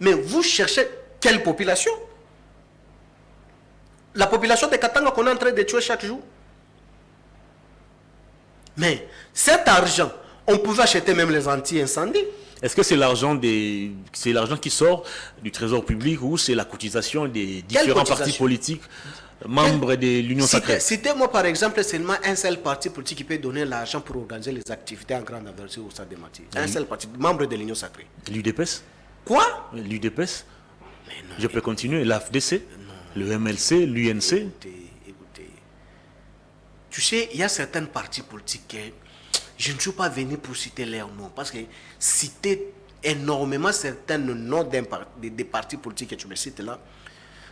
Mais vous cherchez quelle population? La population de Katanga qu'on est en train de tuer chaque jour. Mais cet argent, on pouvait acheter même les anti-incendies. Est-ce que c'est l'argent qui sort du trésor public ou c'est la cotisation des différents partis politiques membres de l'Union sacrée? Citez-moi par exemple seulement un seul parti politique qui peut donner l'argent pour organiser les activités en grande envergure au stade de Mati. Un seul parti, membre de l'Union sacrée. L'UDPS? Quoi? L'UDPS? Je peux continuer. L'AFDC? Le MLC? L'UNC? Écoutez. Tu sais, il y a certains partis politiques que je ne suis pas venu pour citer leurs noms. Parce que citer énormément certains noms des partis politiques que tu me cites là,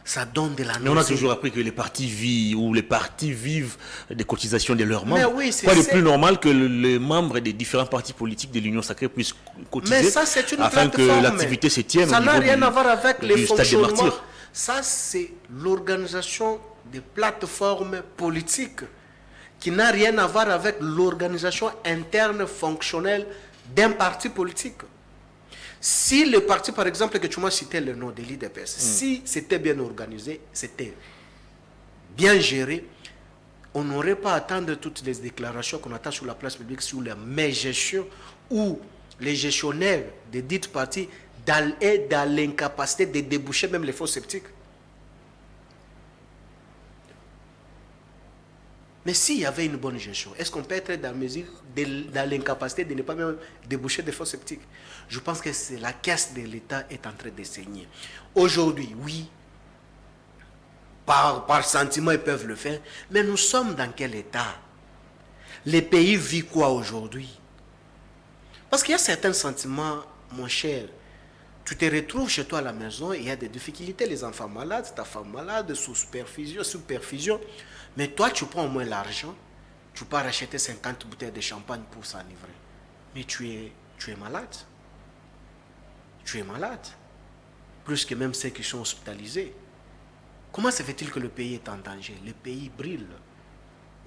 ça donne de la. Mais on a toujours appris que les partis vivent des cotisations de leurs membres. Oui, quoi de plus normal que les membres des différents partis politiques de l'Union sacrée puissent cotiser, mais ça, c'est une afin que l'activité se tienne. Ça n'a rien à voir avec les fonctionnements. Stade ça, c'est l'organisation des plateformes politiques qui n'a rien à voir avec l'organisation interne fonctionnelle d'un parti politique. Si le parti, par exemple, que tu m'as cité le nom de l'IDPS, si c'était bien organisé, c'était bien géré, on n'aurait pas à attendre toutes les déclarations qu'on attend sur la place publique sur la mégestion où les gestionnaires de dites partis est dans l'incapacité de déboucher même les faux sceptiques. Mais s'il y avait une bonne gestion, est-ce qu'on peut être dans l'incapacité de ne pas même déboucher des faux sceptiques? Je pense que c'est la caisse de l'État est en train de saigner. Aujourd'hui, oui, par sentiment, ils peuvent le faire, mais nous sommes dans quel état? Les pays vivent quoi aujourd'hui? Parce qu'il y a certains sentiments, mon cher. Tu te retrouves chez toi à la maison, il y a des difficultés, les enfants malades, ta femme malade, sous supervision. Mais toi, tu prends au moins l'argent, tu pars acheter 50 bouteilles de champagne pour s'enivrer. Mais tu es malade. Tu es malade. Plus que même ceux qui sont hospitalisés. Comment se fait-il que le pays est en danger? Le pays brûle.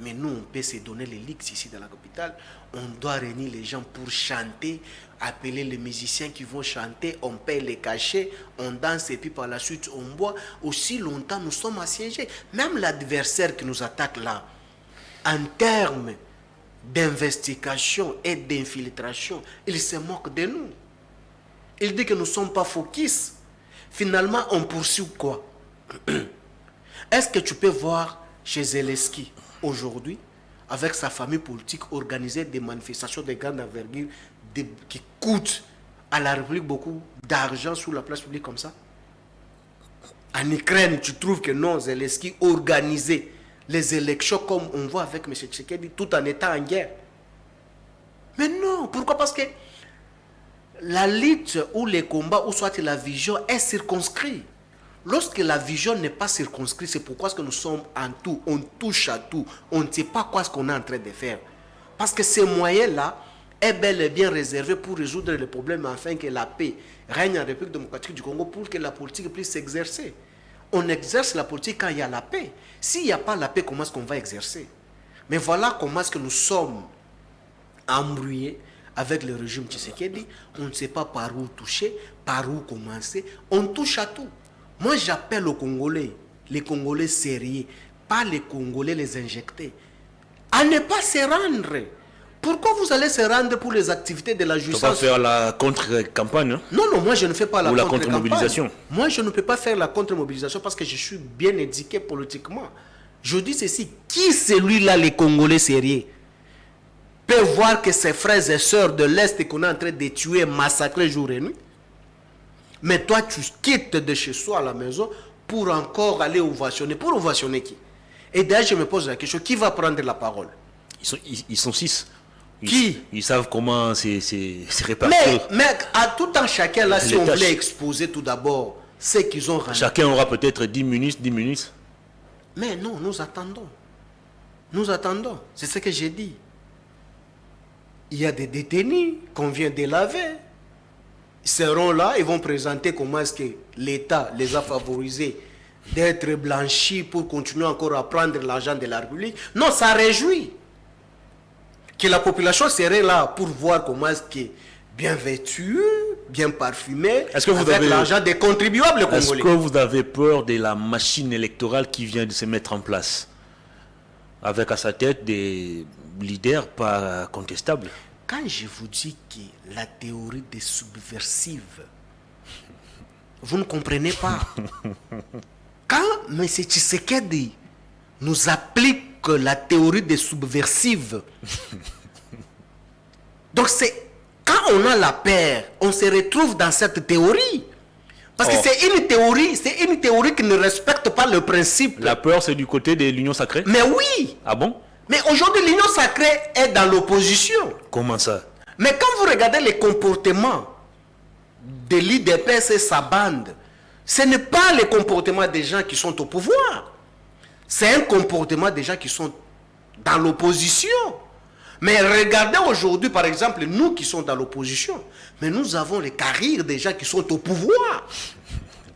Mais nous, on peut se donner les lix ici dans la capitale. On doit réunir les gens pour chanter, appeler les musiciens qui vont chanter, on paye les cachets, on danse et puis par la suite on boit. Aussi longtemps, nous sommes assiégés. Même l'adversaire qui nous attaque là, en termes d'investigation et d'infiltration, il se moque de nous. Il dit que nous ne sommes pas focus. Finalement, on poursuit quoi? Est-ce que tu peux voir chez Zelensky aujourd'hui, avec sa famille politique, organiser des manifestations de grande envergure qui coûtent à la République beaucoup d'argent sur la place publique comme ça? En Ukraine, tu trouves que non, Zelensky organisait les élections comme on voit avec M. Tshisekedi, tout en étant en guerre. Mais non, pourquoi? Parce que la lutte ou les combats, ou soit la vision, est circonscrite. Lorsque la vision n'est pas circonscrite, c'est pourquoi nous sommes en tout, on touche à tout, on ne sait pas quoi ce qu'on est en train de faire. Parce que ces moyens-là est bel et bien réservé pour résoudre les problèmes afin que la paix règne en République démocratique du Congo, pour que la politique puisse s'exercer. On exerce la politique quand il y a la paix. S'il n'y a pas la paix, comment est-ce qu'on va exercer? Mais voilà comment est-ce que nous sommes embrouillés avec le régime Tshisekedi. On ne sait pas par où toucher, par où commencer. On touche à tout. Moi, j'appelle aux Congolais, les Congolais sérieux, pas les Congolais les injectés, à ne pas se rendre. Pourquoi vous allez se rendre pour les activités de la justice? Tu ne peux pas faire la contre-campagne, hein? Non, moi je ne fais pas la contre-campagne. Contre-mobilisation. Moi je ne peux pas faire la contre-mobilisation parce que je suis bien éduqué politiquement. Je dis ceci, qui celui-là, les Congolais sérieux, peut voir que ses frères et sœurs de l'Est qu'on est en train de tuer, massacrer jour et nuit? Mais toi, tu quittes de chez soi à la maison pour encore aller ovationner. Pour ovationner qui? Et d'ailleurs, je me pose la question, qui va prendre la parole? Ils sont 6. Qui? Ils savent comment c'est répartir. Mais à tout un chacun, là, si on voulait exposer tout d'abord ce qu'ils ont rendu. Chacun aura peut-être 10 minutes. Mais non, nous attendons. Nous attendons. C'est ce que j'ai dit. Il y a des détenus qu'on vient de laver. Ils seront là, ils vont présenter comment est-ce que l'État les a favorisés d'être blanchis pour continuer encore à prendre l'argent de la République. Non, ça réjouit. Que la population serait là pour voir comment est-ce que bien vêtu, bien parfumé, avec l'argent des contribuables congolais. Est-ce que vous avez peur de la machine électorale qui vient de se mettre en place, avec à sa tête des leaders pas contestables? quand je vous dis que la théorie des subversives, vous ne comprenez pas. Quand M. Tshisekedi nous applique la théorie des subversives, donc c'est quand on a la peur, on se retrouve dans cette théorie. Parce que c'est une théorie qui ne respecte pas le principe. La peur, c'est du côté de l'Union sacrée? Mais oui. Ah bon? Mais aujourd'hui, l'Union sacrée est dans l'opposition. Comment ça? Mais quand vous regardez les comportements de l'IDPS et sa bande, ce n'est pas le comportement des gens qui sont au pouvoir. C'est un comportement des gens qui sont dans l'opposition. Mais regardez aujourd'hui, par exemple, nous qui sommes dans l'opposition, mais nous avons les carrières des gens qui sont au pouvoir.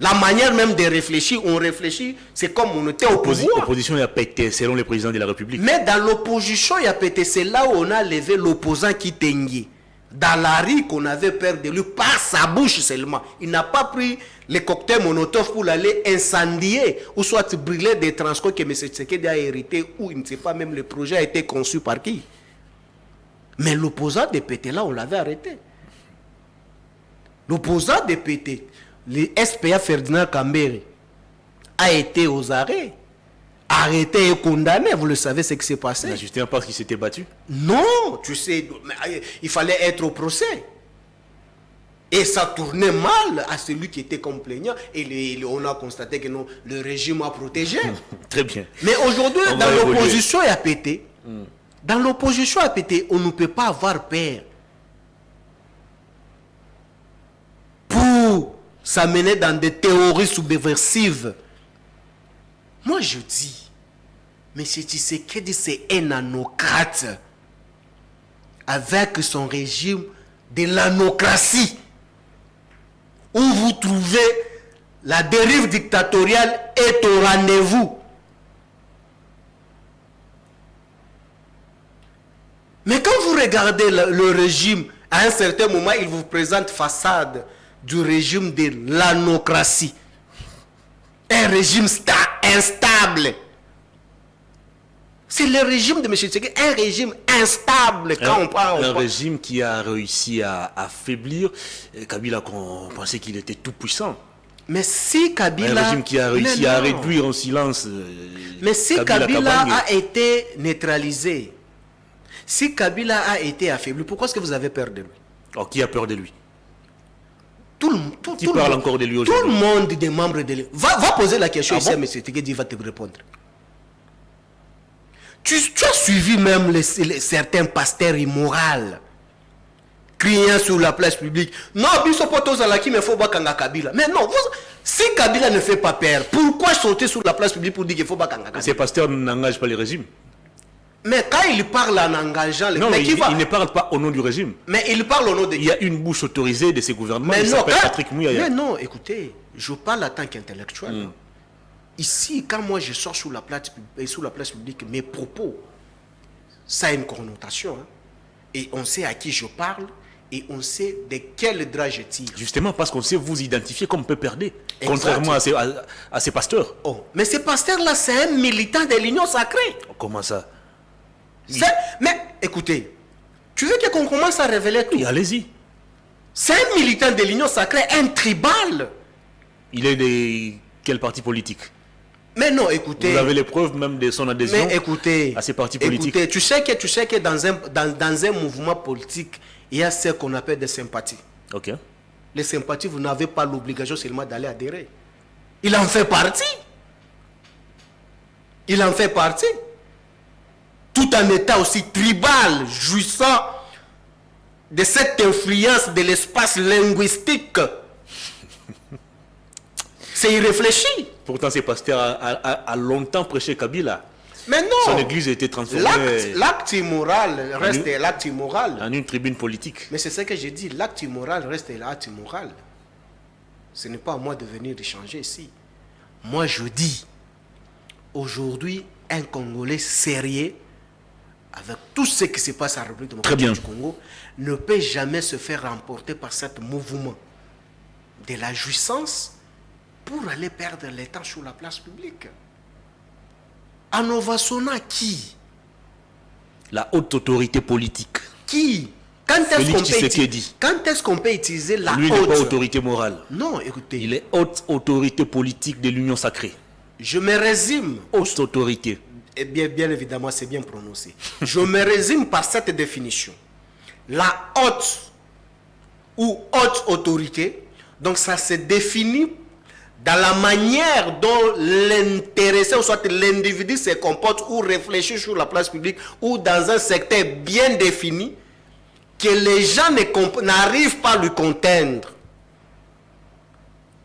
La manière même de réfléchir, on réfléchit, c'est comme on était au pouvoir. L'opposition a pété, selon le président de la République. Mais dans l'opposition, il y a pété, c'est là où on a levé l'opposant qui tenguait. Dans la rue qu'on avait peur de lui, par sa bouche seulement. Il n'a pas pris les cocktails Molotov pour aller incendier ou soit brûler des transports que M. Tshisekedi a hérité ou il ne sait pas même le projet a été conçu par qui. Mais l'opposant de pété là, on l'avait arrêté. L'opposant de pété, le SPA Ferdinand Kambere, a été aux arrêts, arrêté et condamné. Vous le savez ce qui s'est passé. Mais justement parce qu'il s'était battu? Non, tu sais, il fallait être au procès. Et ça tournait mal à celui qui était comme plaignant. Et on a constaté que non, le régime a protégé. Très bien. Mais aujourd'hui, dans l'opposition, il y a pété. Dans l'opposition à pété, on ne peut pas avoir peur pour s'amener dans des théories subversives. Moi, je dis, M. Tshisekedi, c'est un anocrate avec son régime de l'anocratie, où vous trouvez la dérive dictatoriale est au rendez-vous. Mais quand vous regardez le régime, à un certain moment, il vous présente façade du régime de l'anocratie. Un régime instable. C'est le régime de M. Tshisekedi, un régime instable. Un régime qui a réussi à affaiblir Kabila, qu'on pensait qu'il était tout puissant. Mais si Kabila... Un régime qui a réussi à réduire en silence... mais si Kabila a été neutralisé, si Kabila a été affaibli, pourquoi est-ce que vous avez peur de lui? Oh, qui a peur de lui? Qui parle encore de lui aujourd'hui? Tout le monde des membres de lui. Va poser la question ici à M. Tshisekedi, il va te répondre. Tu as suivi même certains pasteurs immoraux criant sur la place publique. Non, mais faut pas Kabila. Mais non, si Kabila ne fait pas peur, pourquoi sauter sur la place publique pour dire qu'il faut pas Kabila? Ces pasteurs n'engagent pas les régimes. Mais quand il parle en engageant... Non, mais il ne parle pas au nom du régime. Mais il parle au nom de... Il y a une bouche autorisée de ces gouvernements, il s'appelle Patrick Mouyaya. Mais non, écoutez, je parle en tant qu'intellectuel. Ici, quand moi je sors sur la place publique, mes propos, ça a une connotation. Hein. Et on sait à qui je parle et on sait de quel drap je tire. Justement parce qu'on sait vous identifier comme peu perdé, contrairement à ces pasteurs. Oh, mais ces pasteurs-là, c'est un militant de l'Union sacrée. Comment ça? Mais écoutez, tu veux qu'on commence à révéler tout? Oui, allez-y. C'est un militant de l'Union sacrée, un tribal. Il est de quel parti politique? Mais non, écoutez... Vous avez les preuves même de son adhésion à ces partis politiques. Écoutez, tu sais que dans un mouvement politique, il y a ce qu'on appelle des sympathies. Ok. Les sympathies, vous n'avez pas l'obligation seulement d'aller adhérer. Il en fait partie. Il en fait partie. Tout en état aussi tribal, jouissant de cette influence de l'espace linguistique. C'est irréfléchi. Pourtant, ces pasteurs a longtemps prêché Kabila. Mais non. Son église a été transformée... L'acte immoral reste l'acte immoral. En une tribune politique. Mais c'est ce que j'ai dit. L'acte immoral reste l'acte immoral. Ce n'est pas à moi de venir échanger ici. Moi, je dis, aujourd'hui, un Congolais sérieux, avec tout ce qui se passe à la République démocratique du Congo, ne peut jamais se faire remporter par ce mouvement de la jouissance pour aller perdre le temps sur la place publique. Anovasona qui? La haute autorité politique. Qui? Quand est-ce qu'on peut utiliser la Lui n'est pas autorité morale. Non, écoutez. Il est haute autorité politique de l'Union sacrée. Je me résume. Haute autorité. Et bien évidemment, c'est bien prononcé. Je me résume par cette définition. La haute ou haute autorité, donc ça se définit dans la manière dont l'intéressé, ou soit l'individu se comporte ou réfléchit sur la place publique ou dans un secteur bien défini, que les gens n'arrivent pas à lui contendre.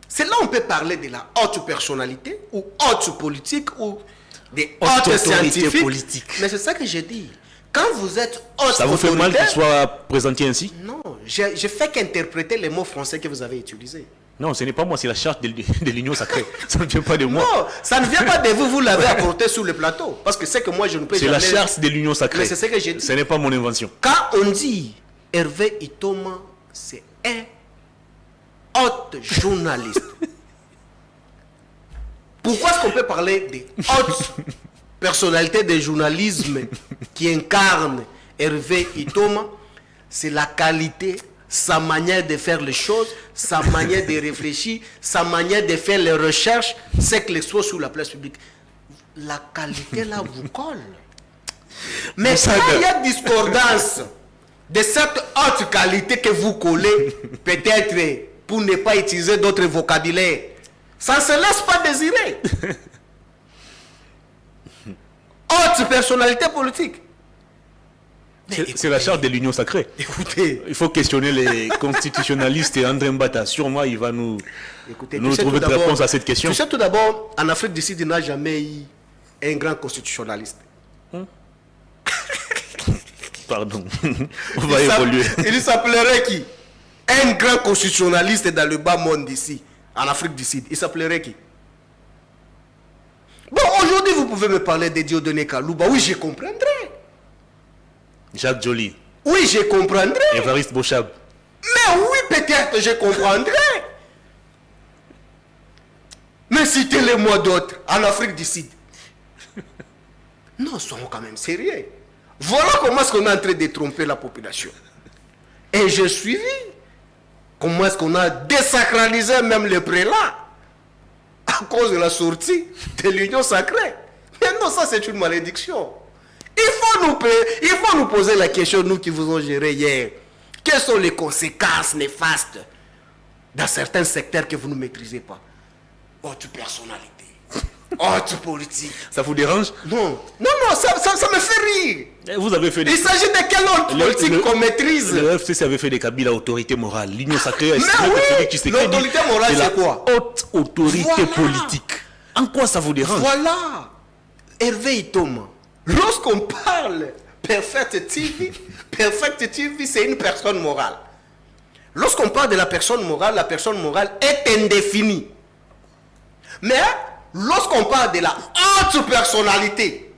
C'est là on peut parler de la haute personnalité ou haute politique ou des hautes scientifiques. Politique. Mais c'est ça que j'ai dit. Quand vous êtes haute ça vous fait mal qu'il soit présenté ainsi? Non, je fais qu'interpréter les mots français que vous avez utilisés. Non, ce n'est pas moi, c'est la charte de l'Union sacrée. Ça ne vient pas de moi. Non, ça ne vient pas de vous, vous l'avez apporté sur le plateau. Parce que c'est que moi je ne peux jamais... C'est la charte de l'Union sacrée. Mais c'est ce que j'ai dit. Ce n'est pas mon invention. Quand on dit Hervé Itoma, c'est un haute journaliste. Pourquoi est-ce qu'on peut parler des hautes personnalités de journalisme qui incarnent Hervé Itoma? C'est la qualité, sa manière de faire les choses, sa manière de réfléchir, sa manière de faire les recherches, c'est qu'il expose sur la place publique. La qualité là vous colle. Mais quand il y a discordance de cette haute qualité que vous collez, peut-être pour ne pas utiliser d'autres vocabulaires, ça ne se laisse pas désirer. Haute personnalité politique. C'est la charte de l'Union sacrée. Écoutez. Il faut questionner les constitutionnalistes et André Mbata. Sûrement, il va nous trouver une réponse à cette question. Tu sais, tout d'abord, en Afrique du Sud, il n'a jamais eu un grand constitutionnaliste. Pardon. On va évoluer. Il s'appellerait qui? Un grand constitutionnaliste dans le bas monde ici, en Afrique du Sud. Il s'appellerait qui? Bon, aujourd'hui, vous pouvez me parler de Dieudonné Kalouba. Oui, je comprendrai. Jacques Joly. Oui, je comprendrai. Évariste Bochab. Mais oui, peut-être je comprendrai. Mais citez-les-moi d'autres en Afrique du Sud. Non, soyons quand même sérieux. Voilà comment est-ce qu'on est en train de tromper la population. Et j'ai suivi comment est-ce qu'on a désacralisé même les prélats à cause de la sortie de l'Union sacrée. Mais non, ça c'est une malédiction. Il faut nous poser la question, nous qui vous ont géré hier. Quelles sont les conséquences néfastes dans certains secteurs que vous ne maîtrisez pas? Haute personnalité, haute politique. Ça vous dérange? Non, ça me fait rire. Vous avez fait Il s'agit de quelle haute politique qu'on maîtrise? Le FCC avait fait des Kabila autorité morale. L'Union sacrée a oui, l'autorité morale c'est quoi? Haute autorité politique. En quoi ça vous dérange? Voilà. Hervé Itoma. Lorsqu'on parle Perfect TV c'est une personne morale. Lorsqu'on parle de la personne morale est indéfinie. Mais lorsqu'on parle de la haute personnalité,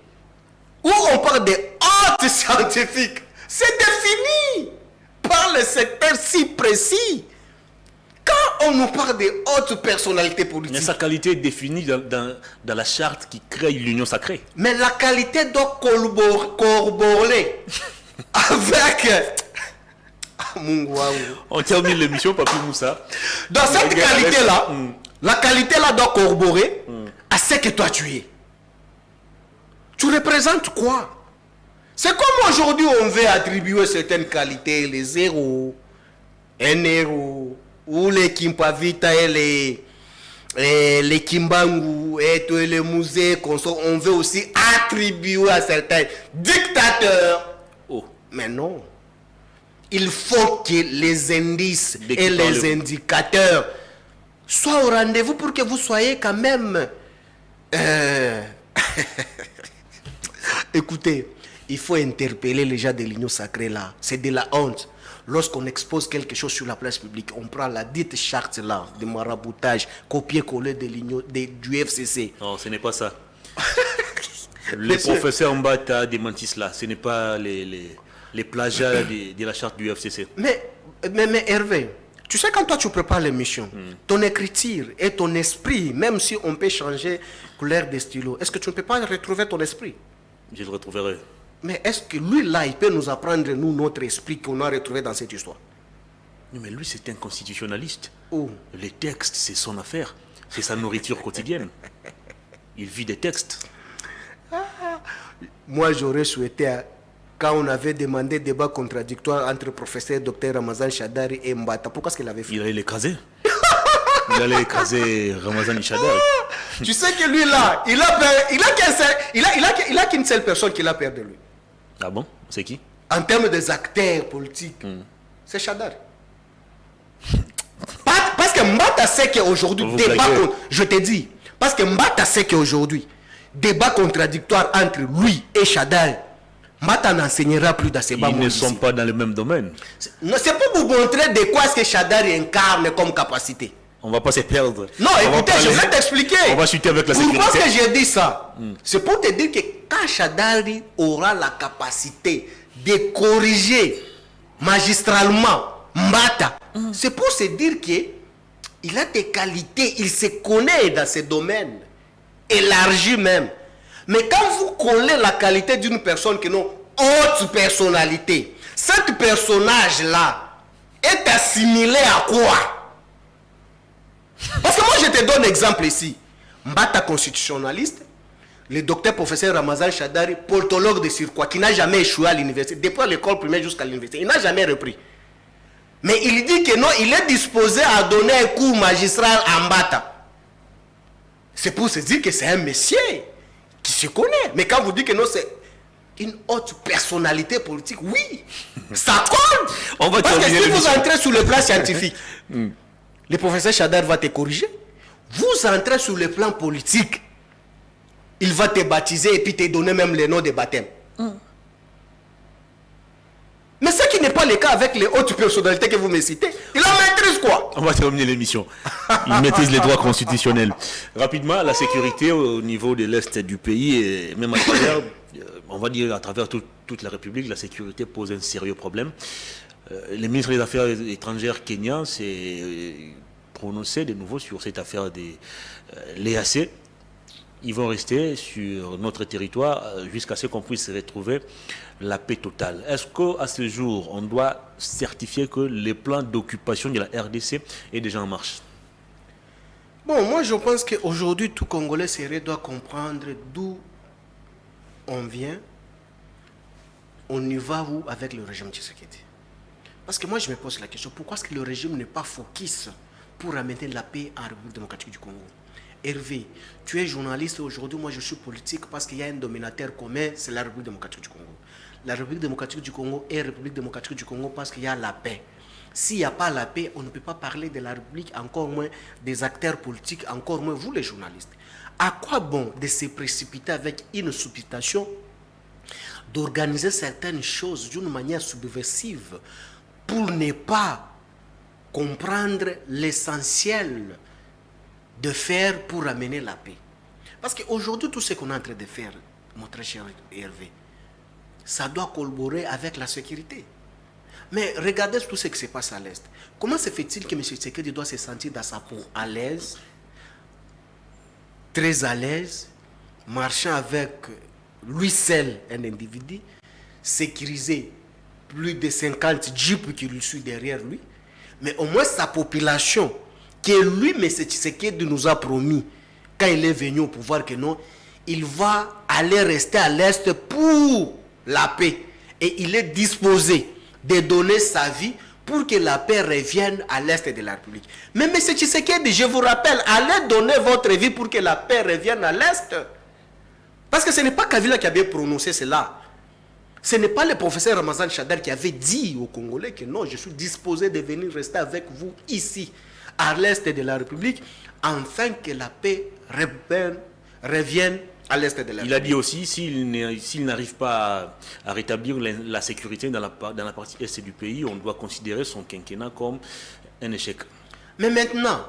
ou on parle de haute scientifique, c'est défini par le secteur si précis. Quand on nous parle de haute personnalité politique... Mais sa qualité est définie dans la charte qui crée l'Union sacrée. Mais la qualité doit corroborer avec... On termine l'émission, Papi Moussa. Dans cette qualité-là, la qualité-là doit corroborer à ce que toi tu es. Tu représentes quoi? C'est comme aujourd'hui on veut attribuer certaines qualités, les héros, un héros, ou les Kimpavita et les Kimbangu et tous les musées on veut aussi attribuer à certains dictateurs. Oh. Mais non. Il faut que les indices et les indicateurs soient au rendez-vous pour que vous soyez quand même... Écoutez, il faut interpeller les gens de l'Union sacrée là. C'est de la honte. Lorsqu'on expose quelque chose sur la place publique, on prend la dite charte là de maraboutage, copier-coller du FCC. Non, ce n'est pas ça. Le professeur Mbata a démenti cela. Ce n'est pas les plagiats de la charte du FCC. Mais Hervé, tu sais quand toi tu prépares l'émission, ton écriture et ton esprit, même si on peut changer couleur de stylo, est-ce que tu ne peux pas retrouver ton esprit? Je le retrouverai. Mais est-ce que lui, là, il peut nous apprendre, nous, notre esprit qu'on a retrouvé dans cette histoire? Non, mais lui, c'est un constitutionnaliste. Oh. Les textes, c'est son affaire. C'est sa nourriture quotidienne. Il vit des textes. Moi, j'aurais souhaité, quand on avait demandé débat contradictoire entre le professeur Dr Ramazan Shadari et Mbata, pourquoi est-ce qu'il avait fait? Il allait l'écraser. Il allait écraser Ramazan Shadari. Tu sais que lui, là, il a qu'une seule personne qui l'a peur de lui. Ah bon? C'est qui? En termes des acteurs politiques, c'est Shadari. Parce que Mbata sait qu'aujourd'hui, je te dis, parce que Mbata sait qu'aujourd'hui, débat contradictoire entre lui et Shadari, Mbata n'enseignera plus dans ces bas. Ils ne sont pas dans le même domaine. C'est pour vous montrer de quoi est-ce que Shadari incarne comme capacité. On ne va pas se perdre. Non, écoutez, je vais t'expliquer. On va chuter avec la sécurité. Pourquoi est-ce que j'ai dit ça? C'est pour te dire que quand Shadari aura la capacité de corriger magistralement Mbata, c'est pour se dire qu'il a des qualités, il se connaît dans ce domaine, élargi même. Mais quand vous collez la qualité d'une personne qui n'a haute personnalité, cet personnage-là est assimilé à quoi? Parce que moi, je te donne exemple ici. Mbata constitutionnaliste, le docteur professeur Ramazan Shadari, politologue de Surcroît, qui n'a jamais échoué à l'université, depuis l'école primaire jusqu'à l'université, il n'a jamais repris. Mais il dit que non, il est disposé à donner un cours magistral à Mbata. C'est pour se dire que c'est un monsieur qui se connaît. Mais quand vous dites que non, c'est une haute personnalité politique, oui, ça compte. Parce que si vous entrez sur le plan scientifique, le professeur Shadari va te corriger. Vous entrez sur le plan politique, il va te baptiser et puis te donner même le nom de baptême. Mais ce qui n'est pas le cas avec les hautes personnalités que vous me citez. Il en maîtrise quoi? On va terminer l'émission. Il maîtrise les droits constitutionnels. Rapidement, la sécurité au niveau de l'Est du pays, et même à travers, on va dire à travers toute la République, la sécurité pose un sérieux problème. Le ministre des Affaires étrangères kenyan s'est prononcé de nouveau sur cette affaire des l'EAC. Ils vont rester sur notre territoire jusqu'à ce qu'on puisse retrouver la paix totale. Est-ce qu'à ce jour, on doit certifier que le plan d'occupation de la RDC est déjà en marche? Bon, moi je pense qu'aujourd'hui, tout Congolais sérieux doit comprendre d'où on vient. On y va où avec le régime Tshisekedi? Parce que moi je me pose la question, pourquoi est-ce que le régime n'est pas focus pour amener la paix en République démocratique du Congo? Hervé, tu es journaliste aujourd'hui, moi je suis politique parce qu'il y a un dominateur commun, c'est la République démocratique du Congo. La République démocratique du Congo est République démocratique du Congo parce qu'il y a la paix. S'il n'y a pas la paix, on ne peut pas parler de la République, encore moins des acteurs politiques, encore moins vous les journalistes. À quoi bon de se précipiter avec une supputation, d'organiser certaines choses d'une manière subversive pour ne pas comprendre l'essentiel de faire pour amener la paix? Parce qu'aujourd'hui, tout ce qu'on est en train de faire, mon très cher Hervé, ça doit collaborer avec la sécurité. Mais regardez tout ce qui se passe à l'Est. Comment se fait-il que M. Tshisekedi doit se sentir dans sa peau à l'aise, très à l'aise, marchant avec lui seul, un individu, sécurisé plus de 50 jeeps qui lui suivent derrière lui, mais au moins sa population, que lui, M. Tshisekedi nous a promis, quand il est venu au pouvoir, que non, il va aller rester à l'Est pour la paix. Et il est disposé de donner sa vie pour que la paix revienne à l'Est de la République. Mais M. Tshisekedi, je vous rappelle, allez donner votre vie pour que la paix revienne à l'Est. Parce que ce n'est pas Kabila qui avait prononcé cela. Ce n'est pas le professeur Ramazan Shadari qui avait dit aux Congolais que non, je suis disposé de venir rester avec vous ici, à l'Est de la République, afin que la paix revienne à l'Est de la République. Il a dit aussi, s'il n'arrive pas à rétablir la sécurité dans la partie Est du pays, on doit considérer son quinquennat comme un échec. Mais maintenant,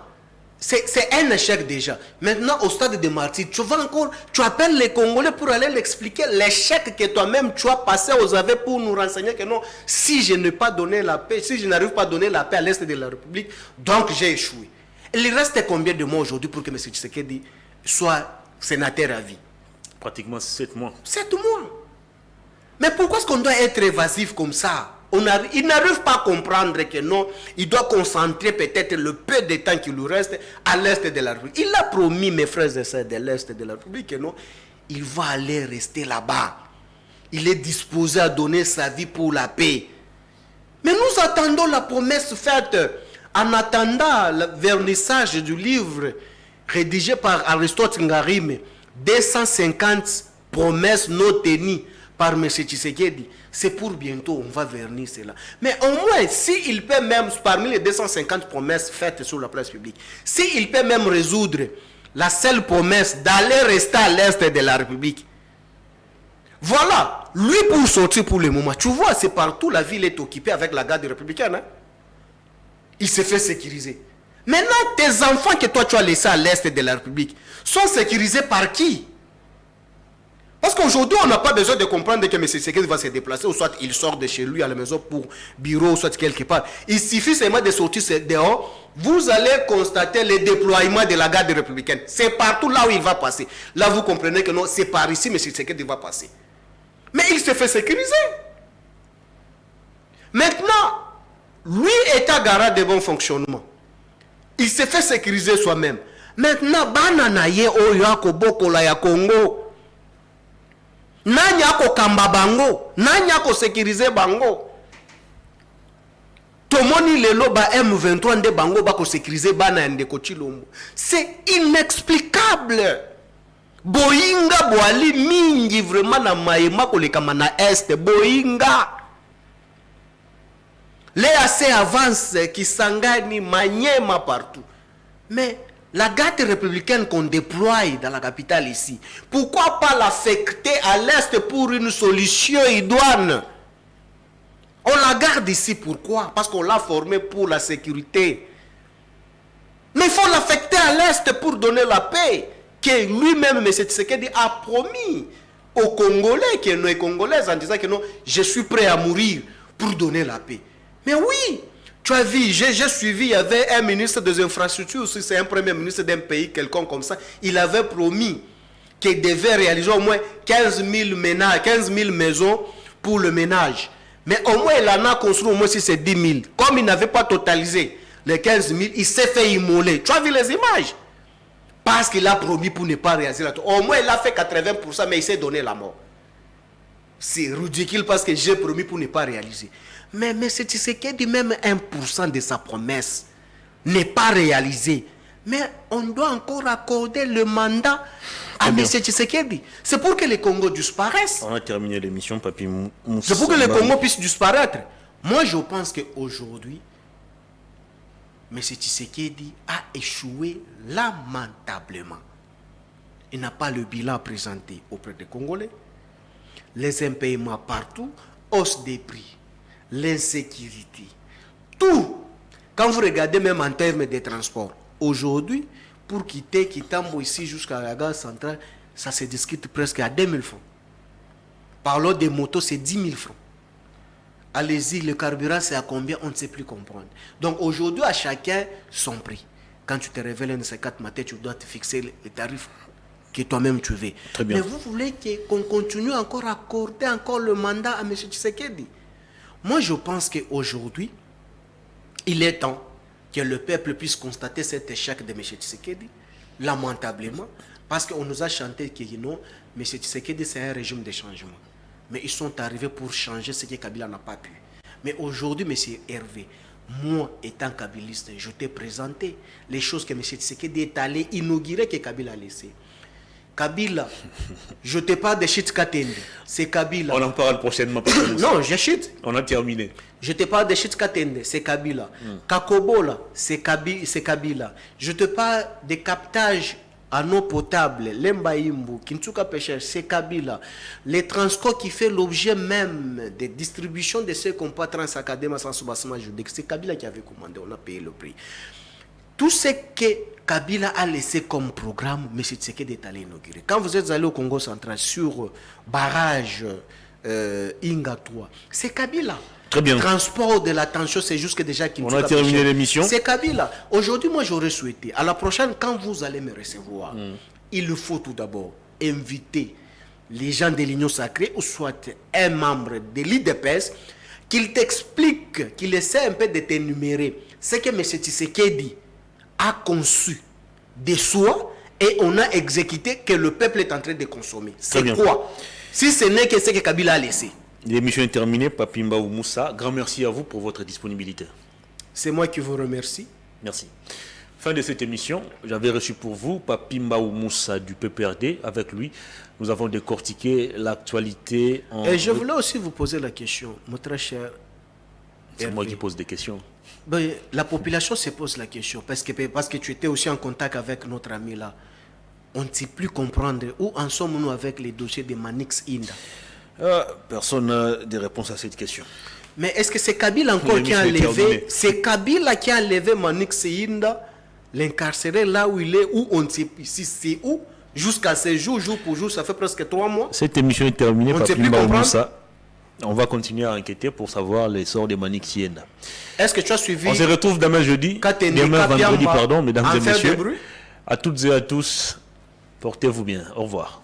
c'est un échec déjà. Maintenant, au stade de martyrs, tu appelles les Congolais pour aller l'expliquer, l'échec que toi-même tu as passé aux aveux pour nous renseigner que non, si je n'ai pas donné la paix, si je n'arrive pas à donner la paix à l'Est de la République, donc j'ai échoué. Il reste combien de mois aujourd'hui pour que M. Tshisekedi soit sénateur à vie? Pratiquement 7 mois. 7 mois. Mais pourquoi est-ce qu'on doit être évasif comme ça? Il n'arrive pas à comprendre que non, il doit concentrer peut-être le peu de temps qui lui reste à l'est de la République. Il a promis, mes frères et sœurs de l'est de la République, que non, il va aller rester là-bas. Il est disposé à donner sa vie pour la paix. Mais nous attendons la promesse faite. En attendant le vernissage du livre rédigé par Aristote Ngarime, 250 promesses non tenues par M. Tshisekedi, c'est pour bientôt, on va vernir cela. Mais au moins, s'il peut même, parmi les 250 promesses faites sur la place publique, s'il peut même résoudre la seule promesse d'aller rester à l'est de la République, voilà, lui pour sortir pour le moment, tu vois, c'est partout, la ville est occupée avec la garde républicaine. Hein? Il se fait sécuriser. Maintenant, tes enfants que toi tu as laissés à l'est de la République sont sécurisés par qui? Parce qu'aujourd'hui, on n'a pas besoin de comprendre que M. Tshisekedi va se déplacer, ou soit il sort de chez lui à la maison pour bureau, ou soit quelque part. Il suffit seulement de sortir dehors, vous allez constater le déploiement de la garde républicaine. C'est partout là où il va passer. Là, vous comprenez que non, c'est par ici M. Tshisekedi va passer. Mais il se fait sécuriser. Maintenant, lui est à garant de bon fonctionnement. Il se fait sécuriser soi-même. Maintenant, bananaye oyako bokola ya Congo. Nanya ko kamba bango, nanya ko sécuriser bango. Tomoni lelo ba M23 nde bango ba ko sécuriser bana ndeko Chilombo. C'est inexplicable. Boyinga boali mingi vraiment na maema ko lekama na est boyinga. Les AC avance Kisangani, Maniema partout. Mais la garde républicaine qu'on déploie dans la capitale ici, pourquoi pas l'affecter à l'est pour une solution idoine? On la garde ici, pourquoi? Parce qu'on l'a formé pour la sécurité. Mais il faut l'affecter à l'est pour donner la paix, que lui-même, M. Tshisekedi, a promis aux Congolais, que nos Congolais, en disant que non, je suis prêt à mourir pour donner la paix. Mais oui, tu as vu, j'ai suivi, il y avait un ministre des infrastructures, aussi c'est un premier ministre d'un pays, quelqu'un comme ça, il avait promis qu'il devait réaliser au moins 15 000 ménages, 15 000 maisons pour le ménage. Mais au moins, il en a construit au moins si c'est 10 000. Comme il n'avait pas totalisé les 15 000, il s'est fait immoler. Tu as vu les images? Parce qu'il a promis pour ne pas réaliser la... Au moins, il a fait 80%, mais il s'est donné la mort. C'est ridicule parce que j'ai promis pour ne pas réaliser. Mais M. Tshisekedi, même 1% de sa promesse n'est pas réalisé. Mais on doit encore accorder le mandat à M. Tshisekedi. C'est pour que les Congos disparaissent. On a terminé l'émission, Papi Moussa. C'est pour que les Congos puissent disparaître. Moi, je pense qu'aujourd'hui, M. Tshisekedi a échoué lamentablement. Il n'a pas le bilan présenté auprès des Congolais. Les impayements partout, hausse des prix, l'insécurité, tout. Quand vous regardez même en termes de transport, aujourd'hui, pour quitter Kitambo ici jusqu'à la gare centrale, ça se discute presque à 2 000 francs. Parlons des motos, c'est 10 000 francs. Allez-y, le carburant, c'est à combien? On ne sait plus comprendre. Donc aujourd'hui, à chacun son prix. Quand tu te réveilles un de ces 4 matins, tu dois te fixer les tarifs que toi-même tu veux. Très bien. Mais vous voulez qu'on continue encore à accorder encore le mandat à M. Tshisekedi? Moi, je pense qu'aujourd'hui, il est temps que le peuple puisse constater cet échec de M. Tshisekedi, lamentablement, parce qu'on nous a chanté que non, M. Tshisekedi, c'est un régime de changement. Mais ils sont arrivés pour changer ce que Kabila n'a pas pu. Mais aujourd'hui, M. Hervé, moi, étant kabiliste, je t'ai présenté les choses que M. Tshisekedi est allé inaugurer que Kabila a laissé. Kabila, je te parle de Chit Katende, c'est Kabila. On en parle prochainement. Non, je chute. On a terminé. Je te parle de Chit Katende, c'est Kabila. Kakobola, c'est Kabila. Je te parle des captages en eau potable, l'Embaïmbu, Kintuka Pêcheur, c'est Kabila. Les transports qui fait l'objet même des distributions de ceux qu'on pas Transacadéma sans soubassement juridique, c'est Kabila qui avait commandé, on a payé le prix. Tout ce que Kabila a laissé comme programme, M. Tshisekedi est allé inaugurer. Quand vous êtes allé au Congo central sur barrage Inga 3, c'est Kabila. Très bien. Transport de la tension, c'est jusque déjà qui. On a terminé l'émission. C'est Kabila. Aujourd'hui, moi, j'aurais souhaité, à la prochaine, quand vous allez me recevoir, il faut tout d'abord inviter les gens de l'Union sacrée, ou soit un membre de l'IDPS, qu'il t'explique, qu'il essaie un peu de t'énumérer ce que M. Tshisekedi a conçu de soi et on a exécuté que le peuple est en train de consommer. C'est quoi? Si ce n'est que ce que Kabila a laissé. L'émission est terminée. Papi Mbao Moussa, grand merci à vous pour votre disponibilité. C'est moi qui vous remercie. Merci. Fin de cette émission, j'avais reçu pour vous Papi Mbao Moussa du PPRD. Avec lui, nous avons décortiqué l'actualité. Et je voulais aussi vous poser la question, mon très cher. C'est moi qui pose des questions. Ben, la population se pose la question parce que tu étais aussi en contact avec notre ami là. On ne sait plus comprendre où en sommes-nous avec les dossiers de Manix Inda. Personne n'a de réponse à cette question. Mais est-ce que c'est Kabila encore qui a enlevé, c'est Kabila qui a enlevé Manix Inda, l'incarcéré là où il est, où on ne sait plus si c'est où, jusqu'à ce jour, jour pour jour, ça fait presque 3 mois. Cette émission est terminée par Papi Mbao Moussa. On va continuer à enquêter pour savoir les sorts de Manix Inda. Est-ce que tu as suivi? On se retrouve demain jeudi, demain vendredi, pardon, mesdames et messieurs. À toutes et à tous, portez-vous bien. Au revoir.